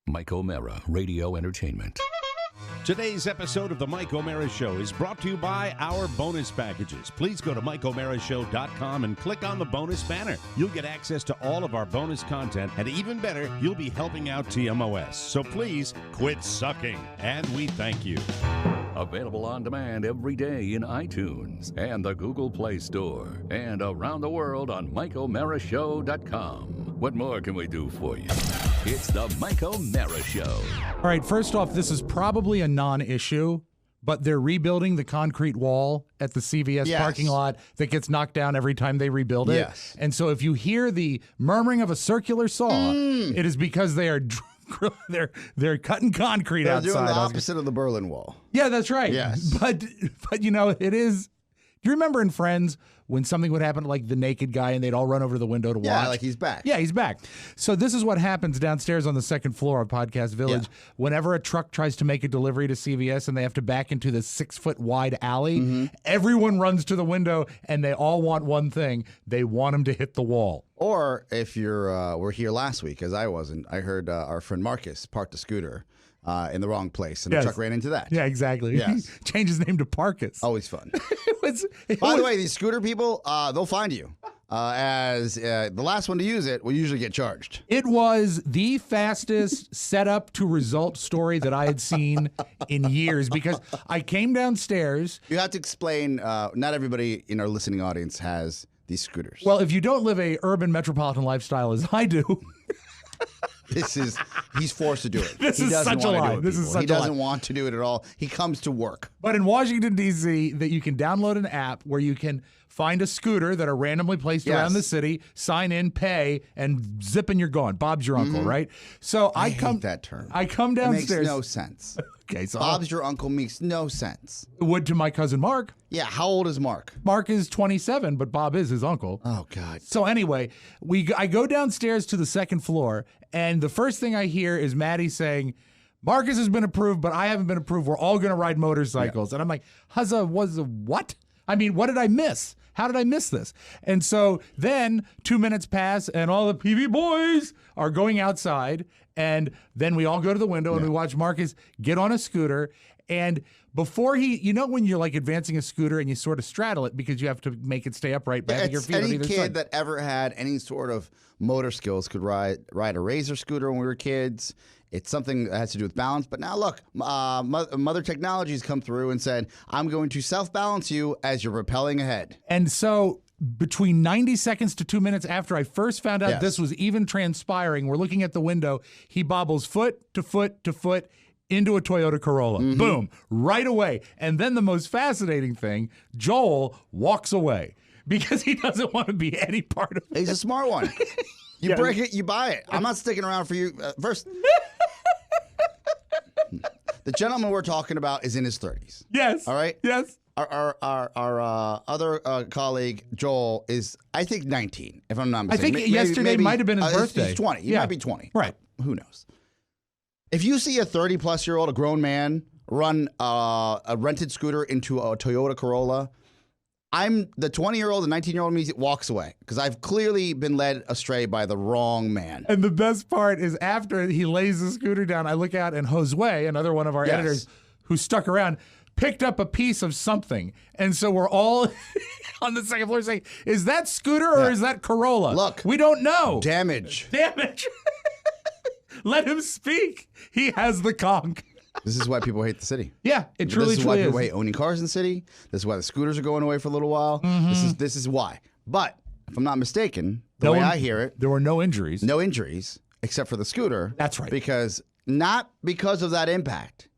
Mike O'Mara, Radio Entertainment. Today's episode of the Mike O'Mara Show is brought to you by our bonus packages. Please go to MikeO'MaraShow.com and click on the bonus banner. You'll get access to all of our bonus content, and even better, you'll be helping out TMOS. So please quit sucking, and we thank you. Available on demand every day in iTunes and the Google Play Store, and around the world on MikeO'MaraShow.com. What more can we do for you? It's the Mike O'Mara Show. All right, first off, this is probably a non-issue, but they're rebuilding the concrete wall at the CVS parking lot that gets knocked down every time they rebuild it. Yes. And so if you hear the murmuring of a circular saw, it is because they are they're cutting concrete They're outside. doing the opposite of the Berlin Wall. Yeah, that's right. Yes. But you know, it is. Do you remember in Friends when something would happen to like the naked guy and they'd all run over to the window to watch? Yeah, like he's back. Yeah, he's back. So this is what happens downstairs on the second floor of Podcast Village. Yeah. Whenever a truck tries to make a delivery to CVS and they have to back into the 6-foot wide alley, everyone runs to the window and they all want one thing. They want him to hit the wall. Or if you're were here last week, as I wasn't, I heard our friend Marcus parked a scooter in the wrong place, and the truck ran into that. Yeah, exactly. Yes. Change his name to Parkus. Always fun. It By was- the way, these scooter people, they'll find you. As the last one to use it will usually get charged. It was the fastest setup to result story that I had seen in years because I came downstairs. You have to explain, not everybody in our listening audience has these scooters. Well, if you don't live a urban metropolitan lifestyle as I do, he's forced to do it. This He is doesn't such a wanna lie. do it, This is people. such He a lie. doesn't want to do it at all. He comes to work. but in Washington, D.C., that you can download an app where you can find a scooter that are randomly placed around the city, sign in, pay, and zip and you're gone. Bob's your uncle, right? So I hate that term. I come It downstairs. makes no sense. Okay, so Bob's your uncle makes no sense. would to my cousin Mark. Yeah, how old is Mark? Mark is 27, but Bob is his uncle. Oh, God. So anyway, I go downstairs to the second floor, and the first thing I hear is Maddie saying, Marcus has been approved, but I haven't been approved. We're all going to ride motorcycles. And I'm like, what? I mean, what did I miss? How did I miss this? And so then 2 minutes pass, and all the PV boys are going outside, and then we all go to the window, and we watch Marcus get on a scooter, and before when you're like advancing a scooter and you sort of straddle it because you have to make it stay upright by having your feet on Any either kid side. that ever had any sort of motor skills could ride a razor scooter when we were kids. It's something that has to do with balance. But now look, Mother Technologies come through and said, I'm going to self-balance you as you're rappelling ahead. And so between 90 seconds to 2 minutes after I first found out Yes. this was even transpiring, we're looking at the window, he bobbles foot to foot to foot into a Toyota Corolla. Boom, right away. And then the most fascinating thing, Joel walks away because he doesn't want to be any part of it. He's a smart one. You Yeah. break it, you buy it. I'm not sticking around for you. First, the gentleman we're talking about is in his 30s. Yes. All right? Yes. Our other colleague, Joel, is, I think, 19, if I'm not mistaken. think yesterday might have been his birthday. He's 20. He Yeah. might be 20. Right. Who knows? If you see a 30-plus-year-old, a grown man, run a rented scooter into a Toyota Corolla, I'm the 20-year-old and 19-year-old me walks away because I've clearly been led astray by the wrong man. And the best part is after he lays the scooter down, I look out and Josue, another one of our editors who stuck around, picked up a piece of something. And so we're all on the second floor saying, is that scooter or is that Corolla? Look. We don't know. Damage. Damage. Let him speak. He has the conch. This is why people hate the city. Yeah, it truly, This is why truly people is. hate owning cars in the city. This is why the scooters are going away for a little while. This is why. But if I'm not mistaken, the way I hear it, There were no injuries. no injuries except for the scooter. That's right. Not because of that impact,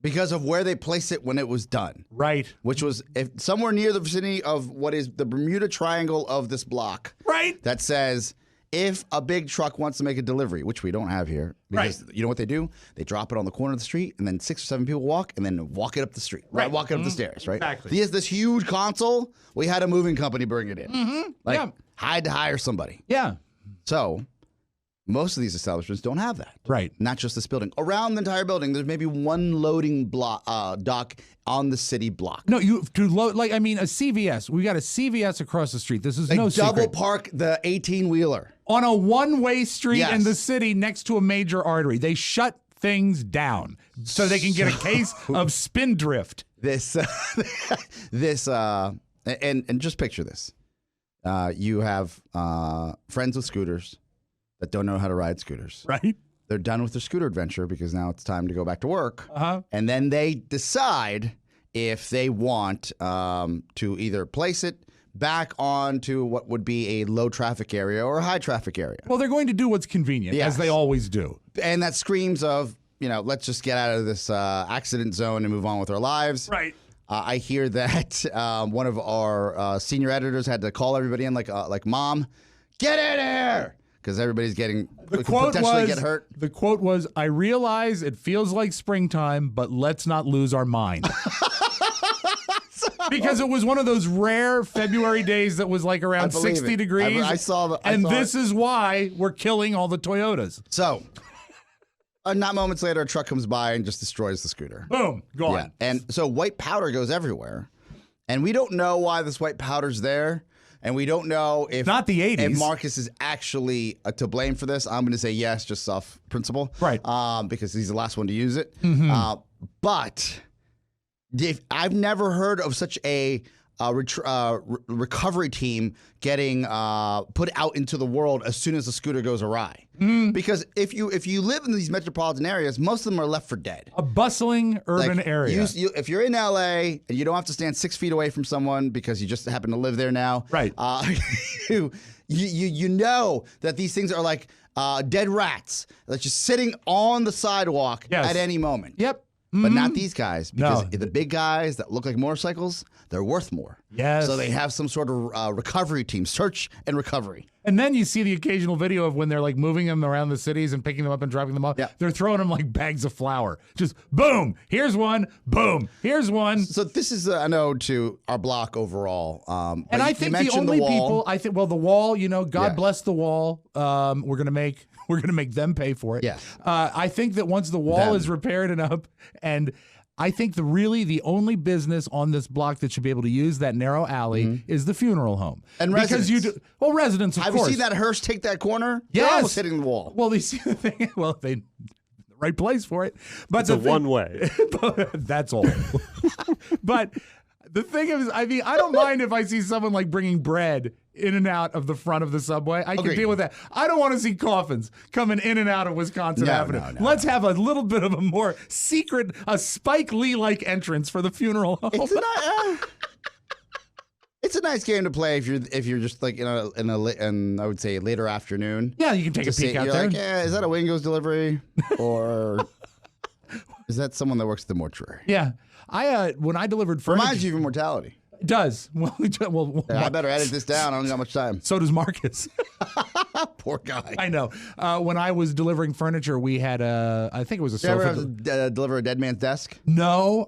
because of where they placed it when it was done. Right. Which was somewhere near the vicinity of what is the Bermuda Triangle of this block. Right. That says if a big truck wants to make a delivery, which we don't have here, because you know what they do? They drop it on the corner of the street, and then 6 or 7 people walk, and then walk it up the street. Right. Walk it up the stairs, right? Exactly. He has this huge console. We had a moving company bring it in. Yeah. Had to hire somebody. Yeah. So Most of these establishments don't have that. Right. Not just this building. Around the entire building, there's maybe one loading dock on the city block. No, you to load a CVS. We got a CVS across the street. This is no secret. Double park the 18-wheeler On a one-way street Yes. in the city next to a major artery. They shut things down so they can get a case of spindrift. and just picture this. You have friends with scooters that don't know how to ride scooters. Right. They're done with their scooter adventure because now it's time to go back to work. Uh-huh. And then they decide if they want to either place it back onto what would be a low traffic area or a high traffic area. Well, they're going to do what's convenient, Yes. as they always do. And that screams of, let's just get out of this accident zone and move on with our lives. Right. I hear that one of our senior editors had to call everybody in like, Mom, get in here! Because everybody's could potentially get hurt. The quote was, I realize it feels like springtime, but let's not lose our mind. Because it was one of those rare February days that was like around 60 degrees. I saw this is why we're killing all the Toyotas. So, not moments later, a truck comes by and just destroys the scooter. Boom, gone. Yeah. And so white powder goes everywhere. And we don't know why this white powder's there. And we don't know if Not the 80s. If Marcus is actually to blame for this. I'm going to say yes, just self principle, Right. Because he's the last one to use it. Mm-hmm. But I've never heard of such a recovery team getting put out into the world as soon as the scooter goes awry. Because if you live in these metropolitan areas, most of them are left for dead. A bustling urban area. If you're in LA and you don't have to stand 6 feet away from someone because you just happen to live there now, Right. you know that these things are like dead rats that's just sitting on the sidewalk Yes. at any moment. Yep. But not these guys, because No. the big guys that look like motorcycles, they're worth more. Yes. So they have some sort of recovery team, search and recovery. And then you see the occasional video of when they're like moving them around the cities and picking them up and dropping them off. Yeah. They're throwing them like bags of flour. Just boom, here's one, boom, here's one. So this is an ode to our block overall. And I think the only people, the wall, God Yeah. bless the wall. We're gonna make them pay for it. Yes. I think that once the wall is repaired and up, and I think the only business on this block that should be able to use that narrow alley is the funeral home. And because residents. Residents, of Have course. you seen that hearse take that corner? Yes. They're almost hitting the wall. Well, they see the thing. Well, they the right place for it. But It's a one-way. That's all. But the thing is, I don't mind if I see someone like bringing bread in and out of the front of the subway. I can Agreed. deal with that. I don't want to see coffins coming in and out of Wisconsin No, Avenue. no. Let's have a little bit of a more secret, a Spike Lee-like entrance for the funeral home. It's a nice game to play if you're just like in I would say later afternoon. Yeah, you can take a peek out You're there. like, is that a Wingo's delivery or is that someone that works at the mortuary? Yeah. When I delivered furniture, Reminds you of immortality. it does. Well, I better edit this down. I don't got much time. so does Marcus. Poor guy. I know. When I was delivering furniture, we had I think it was a You ever sofa. have to deliver a dead man's desk? No,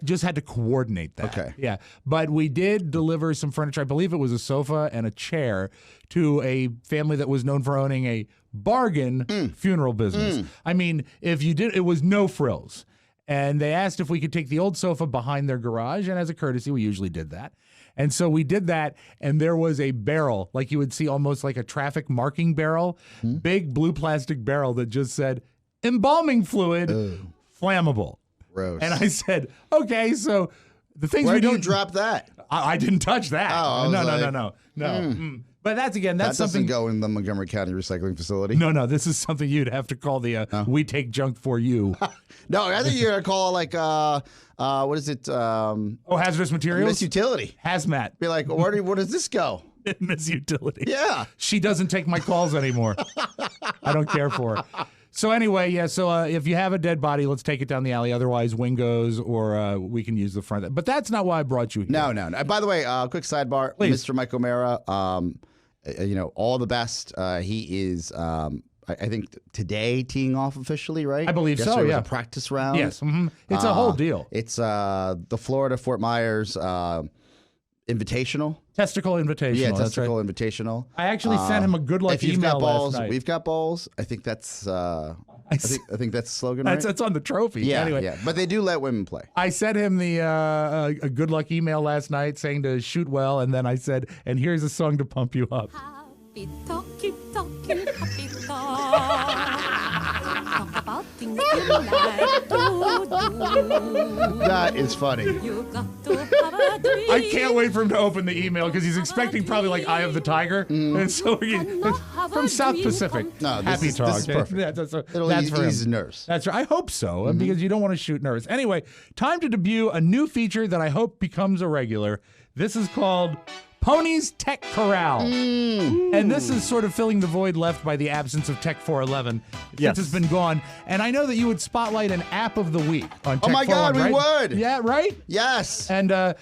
just had to coordinate that. Okay. Yeah. But we did deliver some furniture. I believe it was a sofa and a chair to a family that was known for owning a bargain funeral business. I mean, if you did, it was no frills. And they asked if we could take the old sofa behind their garage. And as a courtesy, we usually did that. And so we did that. And there was a barrel, like you would see almost like a traffic marking barrel, big blue plastic barrel that just said embalming fluid, flammable. Gross. And I said, okay, so the things Where we do you don't drop that? I didn't touch that. Oh, I was like, no. But that's That something. doesn't go in the Montgomery County recycling facility. No, this is something you'd have to call the "we take junk for you." No, I think you're gonna call it like what is it? Hazardous materials, Miss Utility. hazmat, Be like, where does this go? Miss Utility. Yeah. She doesn't take my calls anymore. I don't care for her. So anyway, yeah. So if you have a dead body, let's take it down the alley. Otherwise, Wingo's or we can use the front. But that's not why I brought you here. No. By the way, quick sidebar, Please. Mr. Mike O'Mara. All the best. He is. I think today teeing off officially, right? I believe so, Yesterday yeah. was a practice round. Yes, it's a whole deal. It's the Florida Fort Myers Invitational. Testicle Invitational. Yeah, that's Testicle right. Invitational. I actually sent him a good luck if you've email got balls, last night. we've got balls. I think that's. I think that's the slogan. Right? That's on the trophy. Yeah, anyway. yeah. But they do let women play. I sent him the a good luck email last night saying to shoot well, and then I said, and here's a song to pump you up. Happy talking, happy talk about things you like to do. That is funny. You got to have a dream. I can't wait for him to open the email because he's expecting probably like Eye of the Tiger, and so from South Pacific. No, Happy this talk. is perfect. Yeah, that's It'll ease nerves. That's right. I hope so, because you don't want to shoot nerves. Anyway, time to debut a new feature that I hope becomes a regular. This is called Pony's Tech Corral. And this is sort of filling the void left by the absence of Tech 411 since it's been gone. And I know that you would spotlight an app of the week on Tech 411, my God, we right? would. Yeah, right? Yes. And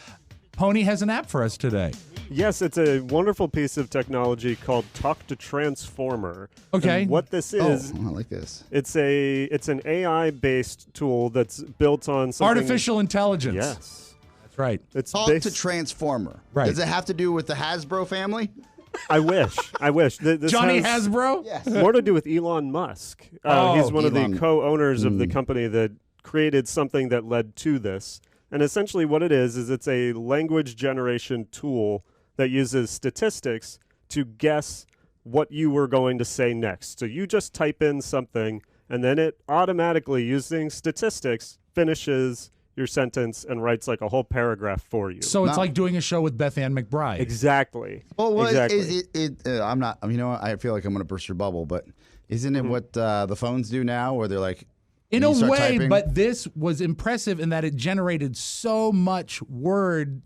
Pony has an app for us today. Yes, it's a wonderful piece of technology called Talk to Transformer. Okay. And what this is, I like this. it's an AI-based tool that's built on something. Artificial intelligence. Yes. That's right. It's Talk based, to Transformer. Right. Does it have to do with the Hasbro family? I wish. This Johnny has Hasbro? Yes. more to do with Elon Musk. He's one of Elon. the co-owners of the company that created something that led to this. And essentially what it is it's a language generation tool that uses statistics to guess what you were going to say next. So you just type in something, and then it automatically, using statistics, finishes your sentence and writes like a whole paragraph for you. So it's like doing a show with Beth Ann McBride. Exactly. Well, what exactly. is it? I'm not. You know what? I feel like I'm going to burst your bubble, but isn't it what the phones do now, where they're like, In when a you start way, typing- but this was impressive in that it generated so much wording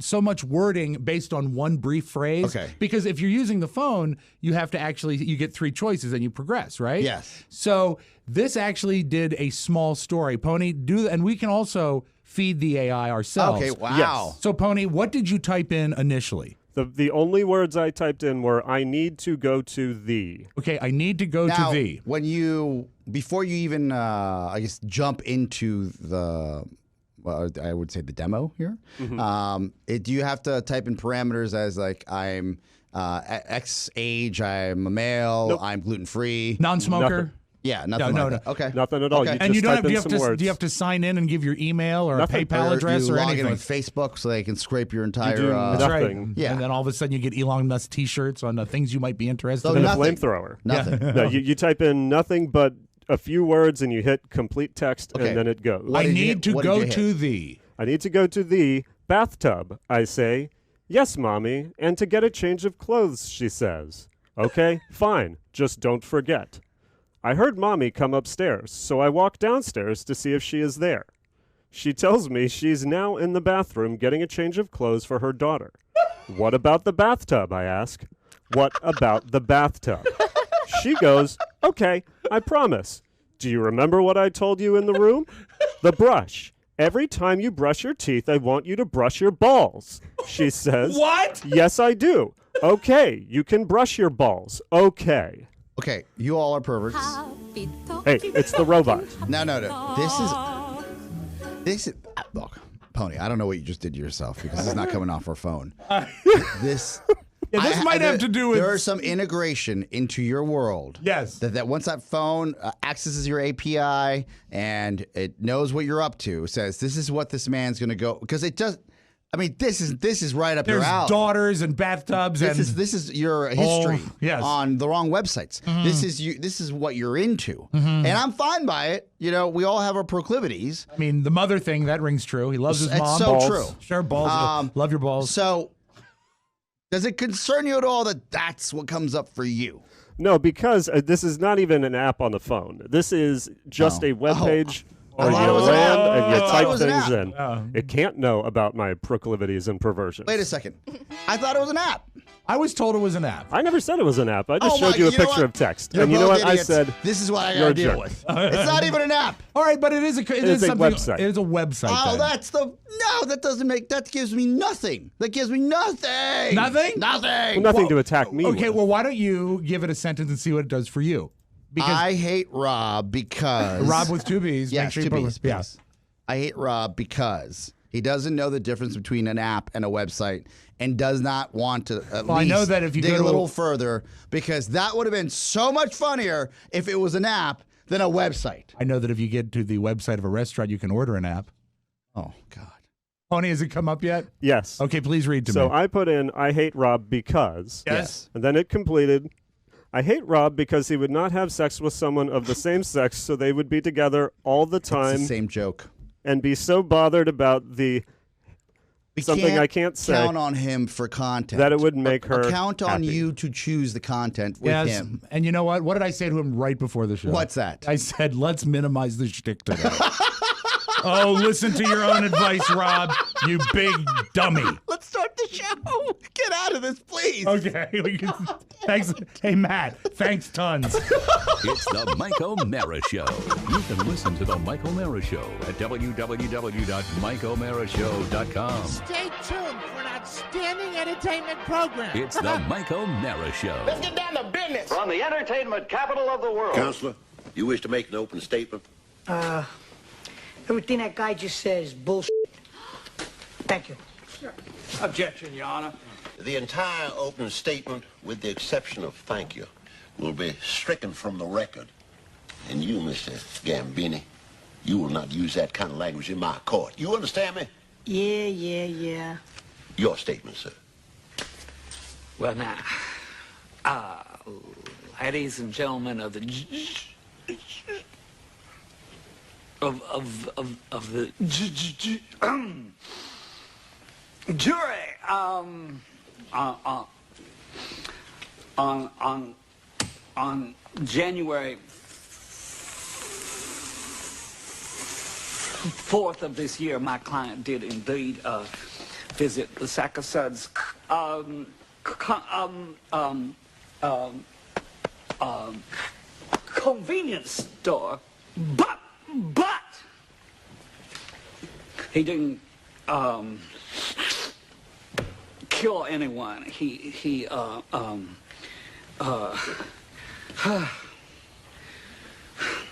based on one brief phrase. Okay. Because if you're using the phone, you have to you get 3 choices and you progress, right? Yes. So this actually did a small story. Pony, and we can also feed the AI ourselves. Okay. Wow. Yes. So Pony, what did you type in initially? The only words I typed in were, I need to go to the. Okay, I need to go Now, to the. before you even, I guess, jump into the, well, I would say the demo here. Do you have to type in parameters as like I'm X age, I'm a male, Nope. I'm gluten free? Non-smoker? Nothing. Yeah, nothing No, like that. Okay. Nothing at all. Okay. You And just you don't type have, in some words. do you have to sign in and give your email or Nothing. a PayPal address you or log anything? in with Facebook so they can scrape your entire. do That's nothing. right. Yeah. And then all of a sudden you get Elon Musk T-shirts on things you might be interested So in. And a nothing. flamethrower. Nothing. No, you type in nothing but a few words and you hit complete text Okay. and then it goes. What I did you need hit? to What did go you hit? to the. I need to go to the bathtub, I say. Yes, Mommy. And to get a change of clothes, she says. Okay, fine. Just don't forget. I heard Mommy come upstairs, so I walk downstairs to see if she is there. She tells me she's now in the bathroom getting a change of clothes for her daughter. What about the bathtub, I ask. What about the bathtub? She goes, okay, I promise. Do you remember what I told you in the room? The brush. Every time you brush your teeth, I want you to brush your balls. She says. What? Yes, I do. Okay, you can brush your balls. Okay. Okay, you all are perverts. Happy Hey, talking, it's the robot. No. This is look, Pony. I don't know what you just did to yourself because it's not coming off our phone. This. Yeah, this might have to do with. There is some integration into your world. Yes. That once that phone accesses your API and it knows what you're up to, says this is what this man's going to go because it does. I mean, this is right up There's your alley. daughters and bathtubs This and is your history yes. on the wrong websites. This is what you're into, and I'm fine by it. You know, we all have our proclivities. I mean, the mother thing, that rings true. He loves his It's mom. so Balls. true. Sure, balls. Love your balls. So, does it concern you at all that that's what comes up for you? No, because this is not even an app on the phone. This is just Oh. a web page I where thought you it was an land app. and I you thought it type was an things app. in. Oh. It can't know about my proclivities and perversions. Wait a second. I thought it was an app. I was told it was an app. I never said it was an app. I just Oh showed my- you a you know picture what? of text. You're And you know both what? I idiots. said, this is what I you're got a to deal jerk. with. It's not even an app. All right, but it is It's a something. website. It is a website. Oh, then. that gives me nothing. That gives me nothing. Nothing? Nothing. nothing to attack me Okay, with. well, why don't you give it a sentence and see what it does for you? Because I hate Rob because Rob with 2 B's. yes, make sure two you put- B's, yeah. please. I hate Rob because He doesn't know the difference between an app and a website and does not want to at least I know that if you dig go a to little further, because that would have been so much funnier if it was an app than a website. I know that if you get to the website of a restaurant, you can order an app. Oh, God. Pony, has it come up yet? Yes. Okay, please read to me. So I put in, I hate Rob because. Yes. And then it completed, I hate Rob because he would not have sex with someone of the same sex so they would be together all the It's time the same joke. and be so bothered about something I can't say count on him for content. that it would make her count on happy. you to choose the content with him. And you know what? What did I say to him right before the show? What's that? I said, let's minimize the shtick today. Oh, listen to your own advice, Rob, you big dummy. Let's start the show. Get out of this, please. Okay. Thanks. Hey, Matt, thanks tons. It's the Mike O'Mara Show. You can listen to the Mike O'Mara Show at www.mikeomarashow.com. Stay tuned for an outstanding entertainment program. It's the Mike O'Mara Show. Let's get down to business. From the entertainment capital of the world. Counselor, you wish to make an open statement? Everything that guy just says is bullshit. Thank you. Objection, Your Honor. The entire open statement, with the exception of thank you, will be stricken from the record. And you, Mr. Gambini, you will not use that kind of language in my court. You understand me? Yeah. Your statement, sir. Well, now, ladies and gentlemen of the jury, on January 4th of this year, my client did indeed visit the Sackasuds convenience store, but he didn't kill anyone.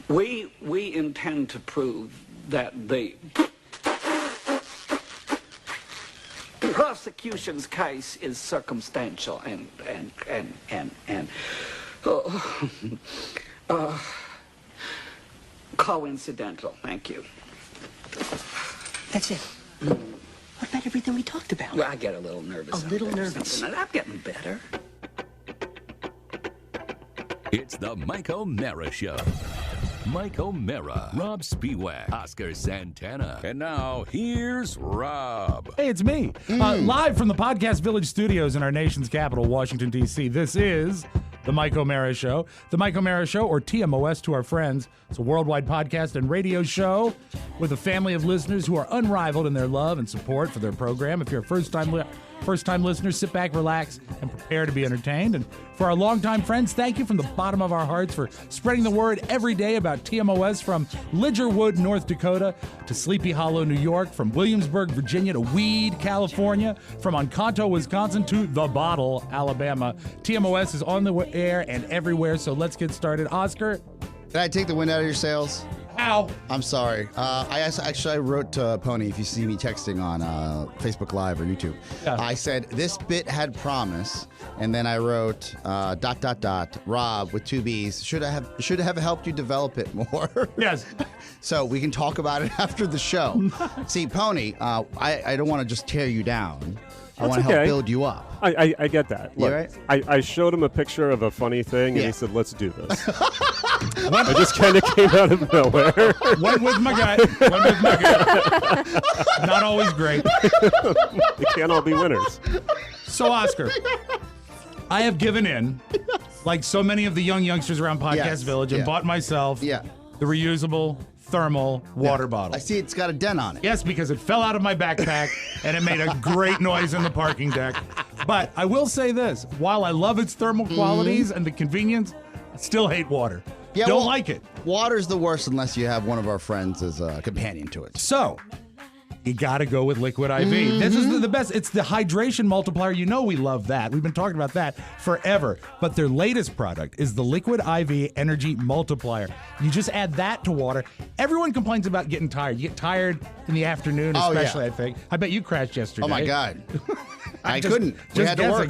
We intend to prove that the prosecution's case is circumstantial and coincidental. Thank you. That's it. What about everything we talked about? Well, I get a little nervous. A little nervous. I'm getting better. It's the Mike O'Mara Show. Mike O'Mara, Rob Spiewak, Oscar Santana. And now, here's Rob. Hey, it's me. Live from the Podcast Village studios in our nation's capital, Washington, D.C. This is The Mike O'Mara Show. The Mike O'Mara Show, or TMOS to our friends. It's a worldwide podcast and radio show with a family of listeners who are unrivaled in their love and support for their program. If you're a first-time listener, sit back, relax, and prepare to be entertained. And for our longtime friends, thank you from the bottom of our hearts for spreading the word every day about TMOS, from Lidgerwood, North Dakota, to Sleepy Hollow, New York, from Williamsburg, Virginia, to Weed, California, from Encanto, Wisconsin, to The Bottle, Alabama. TMOS is on the air and everywhere, so let's get started. Oscar? Did I take the wind out of your sails? How? I'm sorry. I wrote to Pony, if you see me texting on Facebook Live or YouTube. Yeah. I said, this bit had promise, and then I wrote, ... Rob, with 2 B's, should have helped you develop it more. Yes. So we can talk about it after the show. See, Pony, I don't want to just tear you down. I want to help build you up. I get that. Look, right? I showed him a picture of a funny thing, and he said, let's do this. I just kind of came out of nowhere. Went with my gut. Not always great. They can't all be winners. So, Oscar, I have given in, like so many of the young youngsters around Podcast Village, and bought myself the reusable thermal water bottle. I see it's got a dent on it. Yes, because it fell out of my backpack and it made a great noise in the parking deck. But I will say this, while I love its thermal qualities and the convenience, I still hate water. Yeah, Don't like it. Water's the worst unless you have one of our friends as a companion to it. So, You got to go with Liquid IV. This is the best. It's the hydration multiplier. You know we love that. We've been talking about that forever. But their latest product is the Liquid IV Energy Multiplier. You just add that to water. Everyone complains about getting tired. You get tired in the afternoon, especially, I think. I bet you crashed yesterday. Oh, my God. I couldn't. We had to work.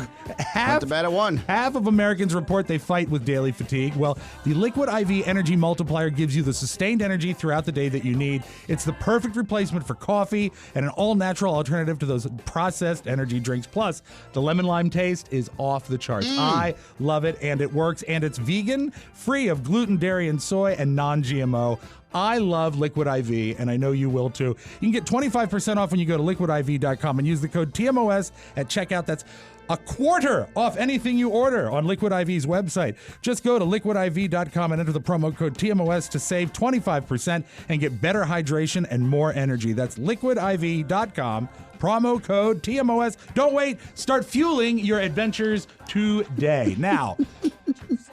Went to bed at 1. Half of Americans report they fight with daily fatigue. Well, the Liquid IV Energy Multiplier gives you the sustained energy throughout the day that you need. It's the perfect replacement for coffee and an all-natural alternative to those processed energy drinks. Plus, the lemon lime taste is off the charts. I love it, and it works, and it's vegan, free of gluten, dairy, and soy, and non-GMO. I love Liquid IV, and I know you will too. You can get 25% off when you go to liquidiv.com and use the code TMOS at checkout. That's a quarter off anything you order on Liquid IV's website. Just go to liquidiv.com and enter the promo code TMOS to save 25% and get better hydration and more energy. That's liquidiv.com, promo code TMOS. Don't wait. Start fueling your adventures today. Now,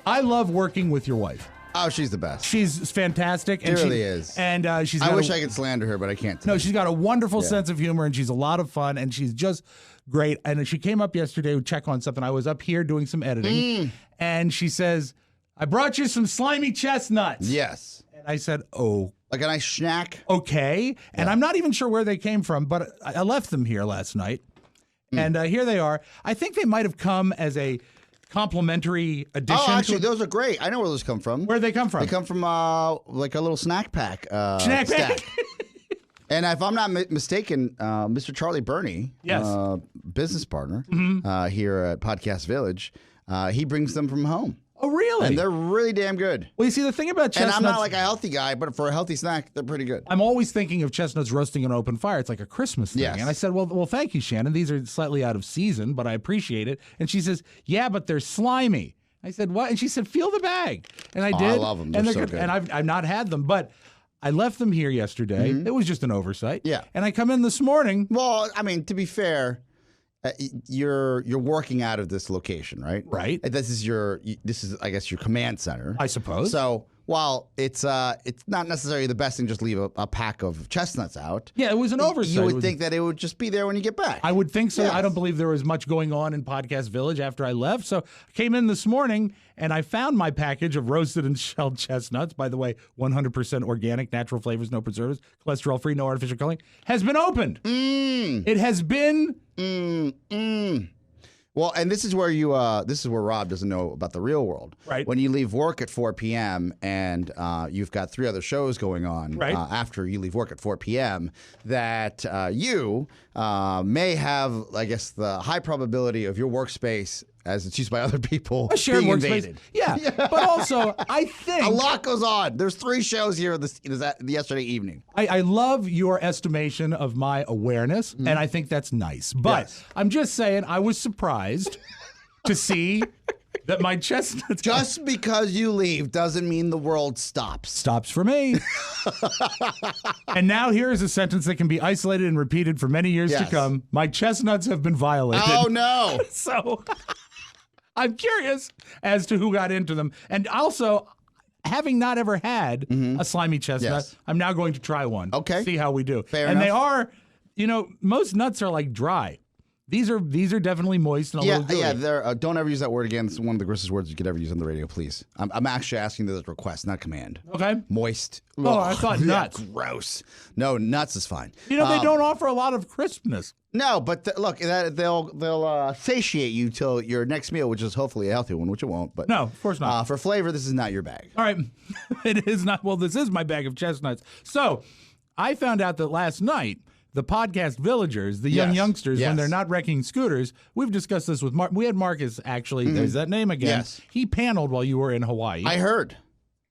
I love working with your wife. Oh, she's the best. She's fantastic. She really is. And she's. I wish I could slander her, but I can't. No, she's got a wonderful sense of humor, and she's a lot of fun, and she's just great. And she came up yesterday to check on something. I was up here doing some editing, and she says, "I brought you some slimy chestnuts." Yes. And I said, "Oh." Like a nice snack. Okay. And I'm not even sure where they came from, but I left them here last night, and here they are. I think they might have come as a complimentary addition. Oh, actually, those are great. I know where those come from. Where'd they come from? They come from like a little snack pack. Snack pack. And if I'm not mistaken, Mr. Charlie Burney, business partner here at Podcast Village, he brings them from home. Oh, really? And they're really damn good. Well, you see, the thing about chestnuts... And I'm not like a healthy guy, but for a healthy snack, they're pretty good. I'm always thinking of chestnuts roasting on open fire. It's like a Christmas thing. Yes. And I said, well, thank you, Shannon. These are slightly out of season, but I appreciate it. And she says, yeah, but they're slimy. I said, what? And she said, feel the bag. And I did. I love them. They're so good. And I've not had them, but... I left them here yesterday. It was just an oversight. Yeah. And I come in this morning. Well, I mean, to be fair, you're working out of this location, right? Right. And this is I guess your command center, I suppose. So while it's not necessarily the best thing to just leave a pack of chestnuts out. Yeah, it was an oversight. You would think that it would just be there when you get back. I would think so. Yes. I don't believe there was much going on in Podcast Village after I left. So I came in this morning and I found my package of roasted and shelled chestnuts. By the way, 100% organic, natural flavors, no preservatives, cholesterol free, no artificial coloring. Has been opened. It has been. Well, and this is where Rob doesn't know about the real world. Right. When you leave work at 4 p.m. and you've got 3 other shows going on after you leave work at 4 p.m., that you may have, I guess, the high probability of your workspace, as it's used by other people, A shared being workspace. invaded. Yeah. But also, I think A lot goes on. There's 3 shows here yesterday evening. I love your estimation of my awareness, and I think that's nice. But I'm just saying, I was surprised to see that my chestnuts... Just because you leave doesn't mean the world stops. Stops for me. And now here is a sentence that can be isolated and repeated for many years to come. My chestnuts have been violated. Oh, no. So I'm curious as to who got into them. And also, having not ever had a slimy chestnut, I'm now going to try one. Okay. See how we do. Fair and enough. they are, most nuts are like dry. These are definitely moist and a little gooey. Yeah. They're, don't ever use that word again. It's one of the grossest words you could ever use on the radio, please. I'm actually asking this as a request, not command. Okay. Moist. Oh, I thought nuts. Gross. No, nuts is fine. They don't offer a lot of crispness. No, but look, they'll satiate you till your next meal, which is hopefully a healthy one, which it won't. But no, of course not. For flavor, this is not your bag. All right. It is not. Well, this is my bag of chestnuts. So I found out that last night, the podcast villagers, the young youngsters, when they're not wrecking scooters, we've discussed this with Mark. We had Marcus, actually, there's that name again. Yes. He paneled while you were in Hawaii. I heard.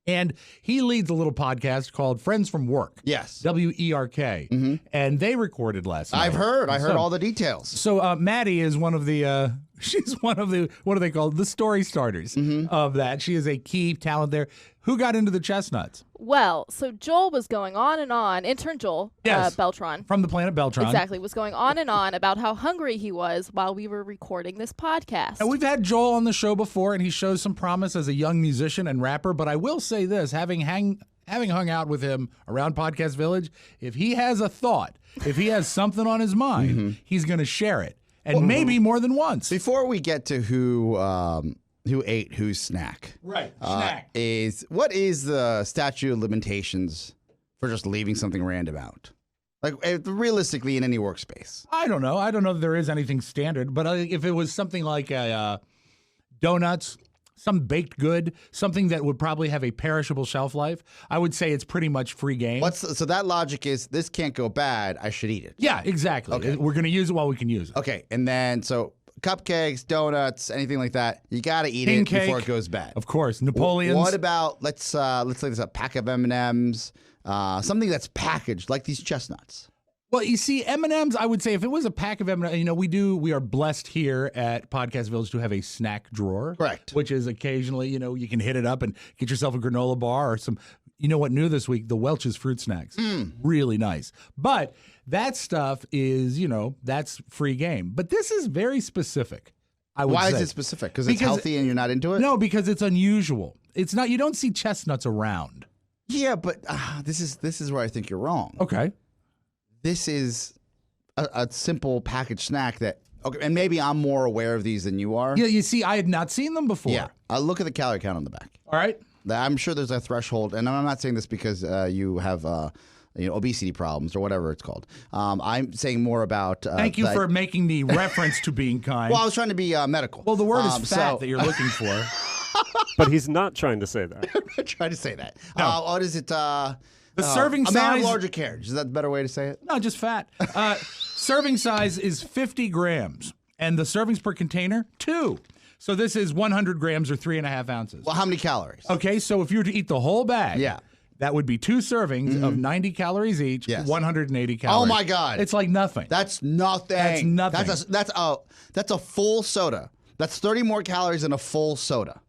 And he leads a little podcast called Friends from Work. Yes. WERK. And they recorded last night. I've heard. I heard all the details. So Maddie is one of the, she's one of the, what do they call it? The story starters of that. She is a key talent there. Who got into the chestnuts? Well, so Joel was going on and on, intern Joel Beltran. From the planet Beltran. Exactly, was going on and on about how hungry he was while we were recording this podcast. And we've had Joel on the show before, and he shows some promise as a young musician and rapper, but I will say this, having having hung out with him around Podcast Village, if he has a thought, if he has something on his mind, he's going to share it, and maybe more than once. Before we get to who ate whose snack, Right, what is the statute of limitations for just leaving something random out? Like realistically in any workspace. I don't know. I don't know if there is anything standard, but if it was something like donuts, some baked good, something that would probably have a perishable shelf life, I would say it's pretty much free game. So that logic is this can't go bad. I should eat it. Yeah, exactly. Okay. We're going to use it while we can use it. Okay, and then so cupcakes, donuts, anything like that, you got to eat King it cake, before it goes bad. Of course, Napoleon's. What about let's say this a pack of M&Ms, something that's packaged like these chestnuts. Well, you see, M&Ms, I would say if it was a pack of M&Ms, we are blessed here at Podcast Village to have a snack drawer. Correct. Which is occasionally, you can hit it up and get yourself a granola bar or some, what new this week? The Welch's fruit snacks. Really nice. But that stuff is, that's free game. But this is very specific, I would Why say. is it specific? Because it's healthy and you're not into it? No, because it's unusual. It's not, you don't see chestnuts around. Yeah, but this is where I think you're wrong. Okay. This is a simple packaged snack that, okay, and maybe I'm more aware of these than you are. Yeah, you see, I had not seen them before. Yeah, look at the calorie count on the back. All right. I'm sure there's a threshold, and I'm not saying this because you have obesity problems or whatever it's called. I'm saying more about. Thank you for making the reference to being kind. Well, I was trying to be medical. Well, the word is fat that you're looking for. But he's not trying to say that. I'm not trying to say that. No. What is it? The serving size. A man of larger carriage. Is that the better way to say it? No, just fat. Serving size is 50 grams, and the servings per container, 2. So this is 100 grams or 3.5 ounces. Well, how many calories? Okay, so if you were to eat the whole bag, that would be 2 servings of 90 calories each, 180 calories. Oh my God, it's like nothing. That's nothing. That's nothing. That's a full soda. That's 30 more calories than a full soda.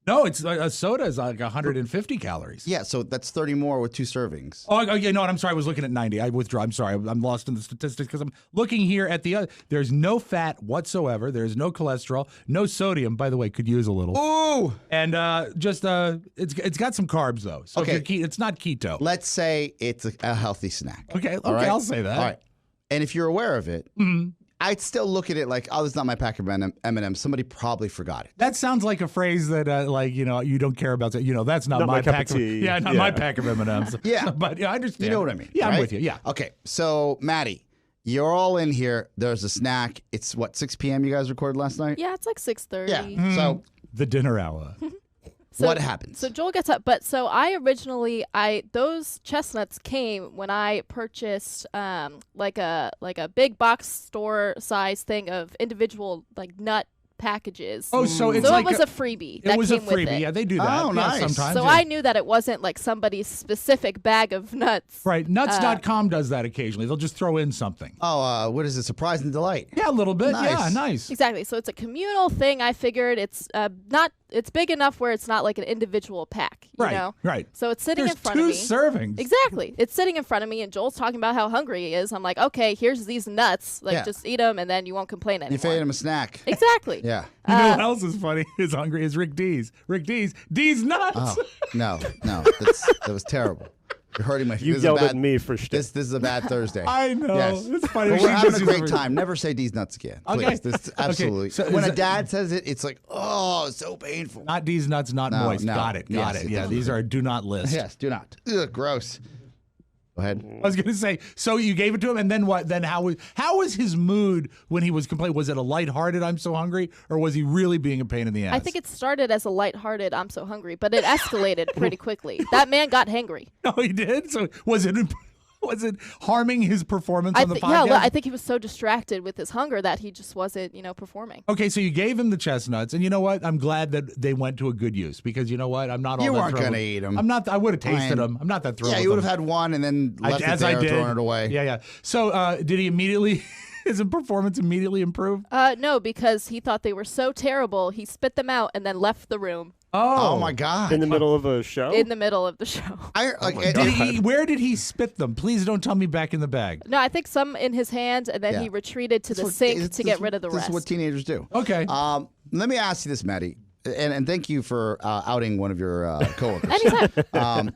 No, it's a soda is like 150 calories. Yeah, so that's 30 more with 2 servings. Oh, yeah, no, I'm sorry. I was looking at 90. I withdraw. I'm sorry. I'm lost in the statistics because I'm looking here at the other. There's no fat whatsoever. There's no cholesterol, no sodium. By the way, could use a little. Ooh! And it's got some carbs though. So okay, it's not keto. Let's say it's a healthy snack. Okay, right? I'll say that. All right. And if you're aware of it, I'd still look at it like, oh, this is not my pack of M&Ms. Somebody probably forgot it. That sounds like a phrase that, you don't care about. That's not my pack of tea. Yeah, not my pack of M&Ms. Yeah. But I understand. You know what I mean. Yeah, right? I'm with you. Yeah. Okay, so, Maddie, you're all in here. There's a snack. It's, 6 p.m. you guys recorded last night? Yeah, it's like 6:30. Yeah, so. The dinner hour. What happens? So Joel gets up, but so I originally those chestnuts came when I purchased like a big box store size thing of individual like nut packages. Oh, so it's so like it was a freebie. That it was a came with freebie. it. Yeah, they do that. Oh, nice. Sometimes. So I knew that it wasn't like somebody's specific bag of nuts. Right. Nuts.com does that occasionally. They'll just throw in something. Oh, what is it? Surprise and delight. Yeah, a little bit. Nice. Yeah, nice. Exactly. So it's a communal thing. I figured it's it's big enough where it's not like an individual pack. You know? Right. So it's sitting There's in front of me. 2 servings. Exactly. It's sitting in front of me, and Joel's talking about how hungry he is. I'm like, okay, here's these nuts. Like, just eat them, and then you won't complain anymore. You fed him a snack. Exactly. Yeah. You know what else is funny? Is hungry is Rick D's. Rick D's nuts. Oh, no. That was terrible. You're hurting my You this yelled is a bad, at me for shit. This is a bad Thursday. I know. Yes. It's funny. But She we're having just a uses great time. Never say D's nuts again. Please. Okay. This, absolutely. Okay. So when is a it- dad says it, it's like, oh, so painful. Not D's nuts, not No, moist. no. Got it. Yes, Yeah, these are a do not list. Yes, do not. Ugh, gross. Go ahead. I was going to say, so you gave it to him, and then what? Then how was his mood when he was complaining? Was it a lighthearted, I'm so hungry, or was he really being a pain in the ass? I think it started as a lighthearted, I'm so hungry, but it escalated pretty quickly. That man got hangry. Oh, he did? So was it harming his performance on the podcast? Yeah, I think he was so distracted with his hunger that he just wasn't, performing. Okay, so you gave him the chestnuts, and you know what? I'm glad that they went to a good use because you know what? I'm not all You that weren't thrilled. going to eat them. I'm not. I would have tasted them. I'm not that thrilled. Yeah, with you would them. have had one and then left it as there I and did. thrown it away. Yeah. So did he immediately? His performance immediately improve? No, because he thought they were so terrible, he spit them out and then left the room. Oh my God! In the middle of a show? In the middle of the show. Where did he spit them? Please don't tell me back in the bag. No, I think some in his hand, and then he retreated to the sink to get rid of the rest. This is what teenagers do. Okay. Let me ask you this, Maddie. and thank you for outing one of your coworkers. Anytime.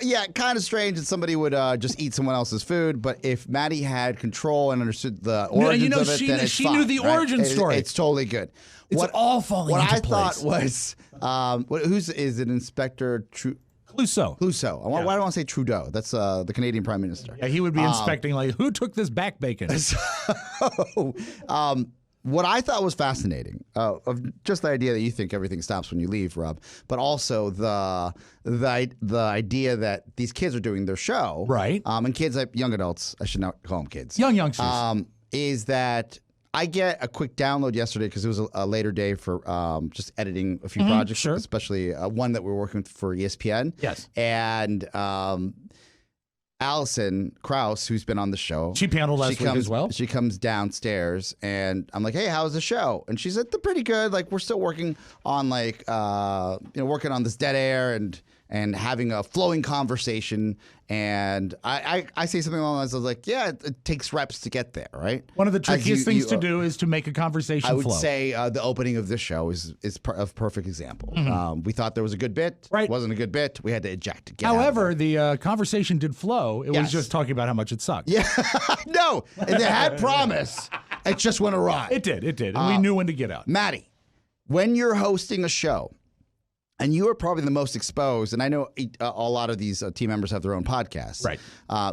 Yeah, kind of strange that somebody would just eat someone else's food, but if Maddie had control and understood the origins of it, then it's she fine, knew the right? origin story. It's totally good. It's all falling into place. What I thought was, is it Inspector Clouseau. Clouseau. Why do I want to say Trudeau? That's the Canadian Prime Minister. Yeah, he would be inspecting, like, who took this back bacon? So, what I thought was fascinating, of just the idea that you think everything stops when you leave, Rob, but also the idea that these kids are doing their show, right? And kids, like young adults, I should not call them kids, young youngsters, is that I get a quick download yesterday because it was a later day for just editing a few projects, especially one that we're working with for ESPN. Yes, and Allison Krauss, who's been on the show. She paneled last week as well. She comes downstairs and I'm like, hey, how's the show? And she said, they're pretty good. Like, we're still working on working on this dead air and having a flowing conversation. And I say something along those lines. I was like, yeah, it takes reps to get there, right? One of the trickiest things to do is to make a conversation flow. I would say the opening of this show is a perfect example. We thought there was a good bit. Right. Wasn't a good bit. We had to eject. However, the conversation did flow. It was just talking about how much it sucked. Yeah. No. And they had promise. It just went awry. It did. And we knew when to get out. Maddie, when you're hosting a show, and you are probably the most exposed, and I know a lot of these team members have their own podcasts. Right.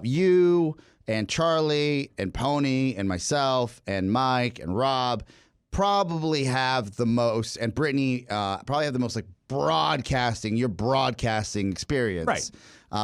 You and Charlie and Pony and myself and Mike and Rob probably have the most, and Brittany probably have the most broadcasting experience. Right.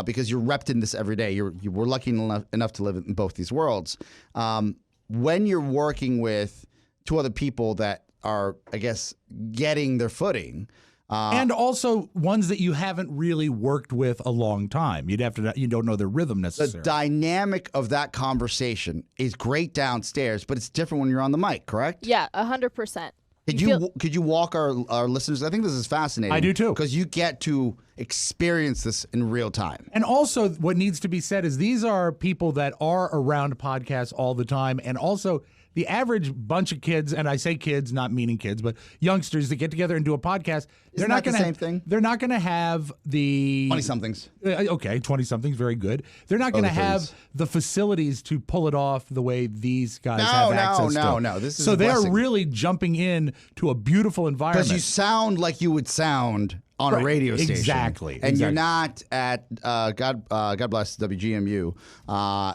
Because you're repped in this every day. You were lucky enough to live in both these worlds. When you're working with two other people that are, I guess, getting their footing, and also ones that you haven't really worked with a long time. You don't know their rhythm necessarily. The dynamic of that conversation is great downstairs, but it's different when you're on the mic, correct? Yeah, 100%. Could you walk our listeners? I think this is fascinating. I do too. Because you get to experience this in real time. And also what needs to be said is these are people that are around podcasts all the time, and also the average bunch of kids, and I say kids, not meaning kids, but youngsters that get together and do a podcast, they're not going to same thing. They're not going to have the 20-somethings. Okay, 20-somethings, very good. They're not going to have the facilities to pull it off the way these guys have access to. No. This is so they're really jumping in to a beautiful environment. Because you sound like you would sound on a radio station. Exactly. And you're not at, God bless WGMU,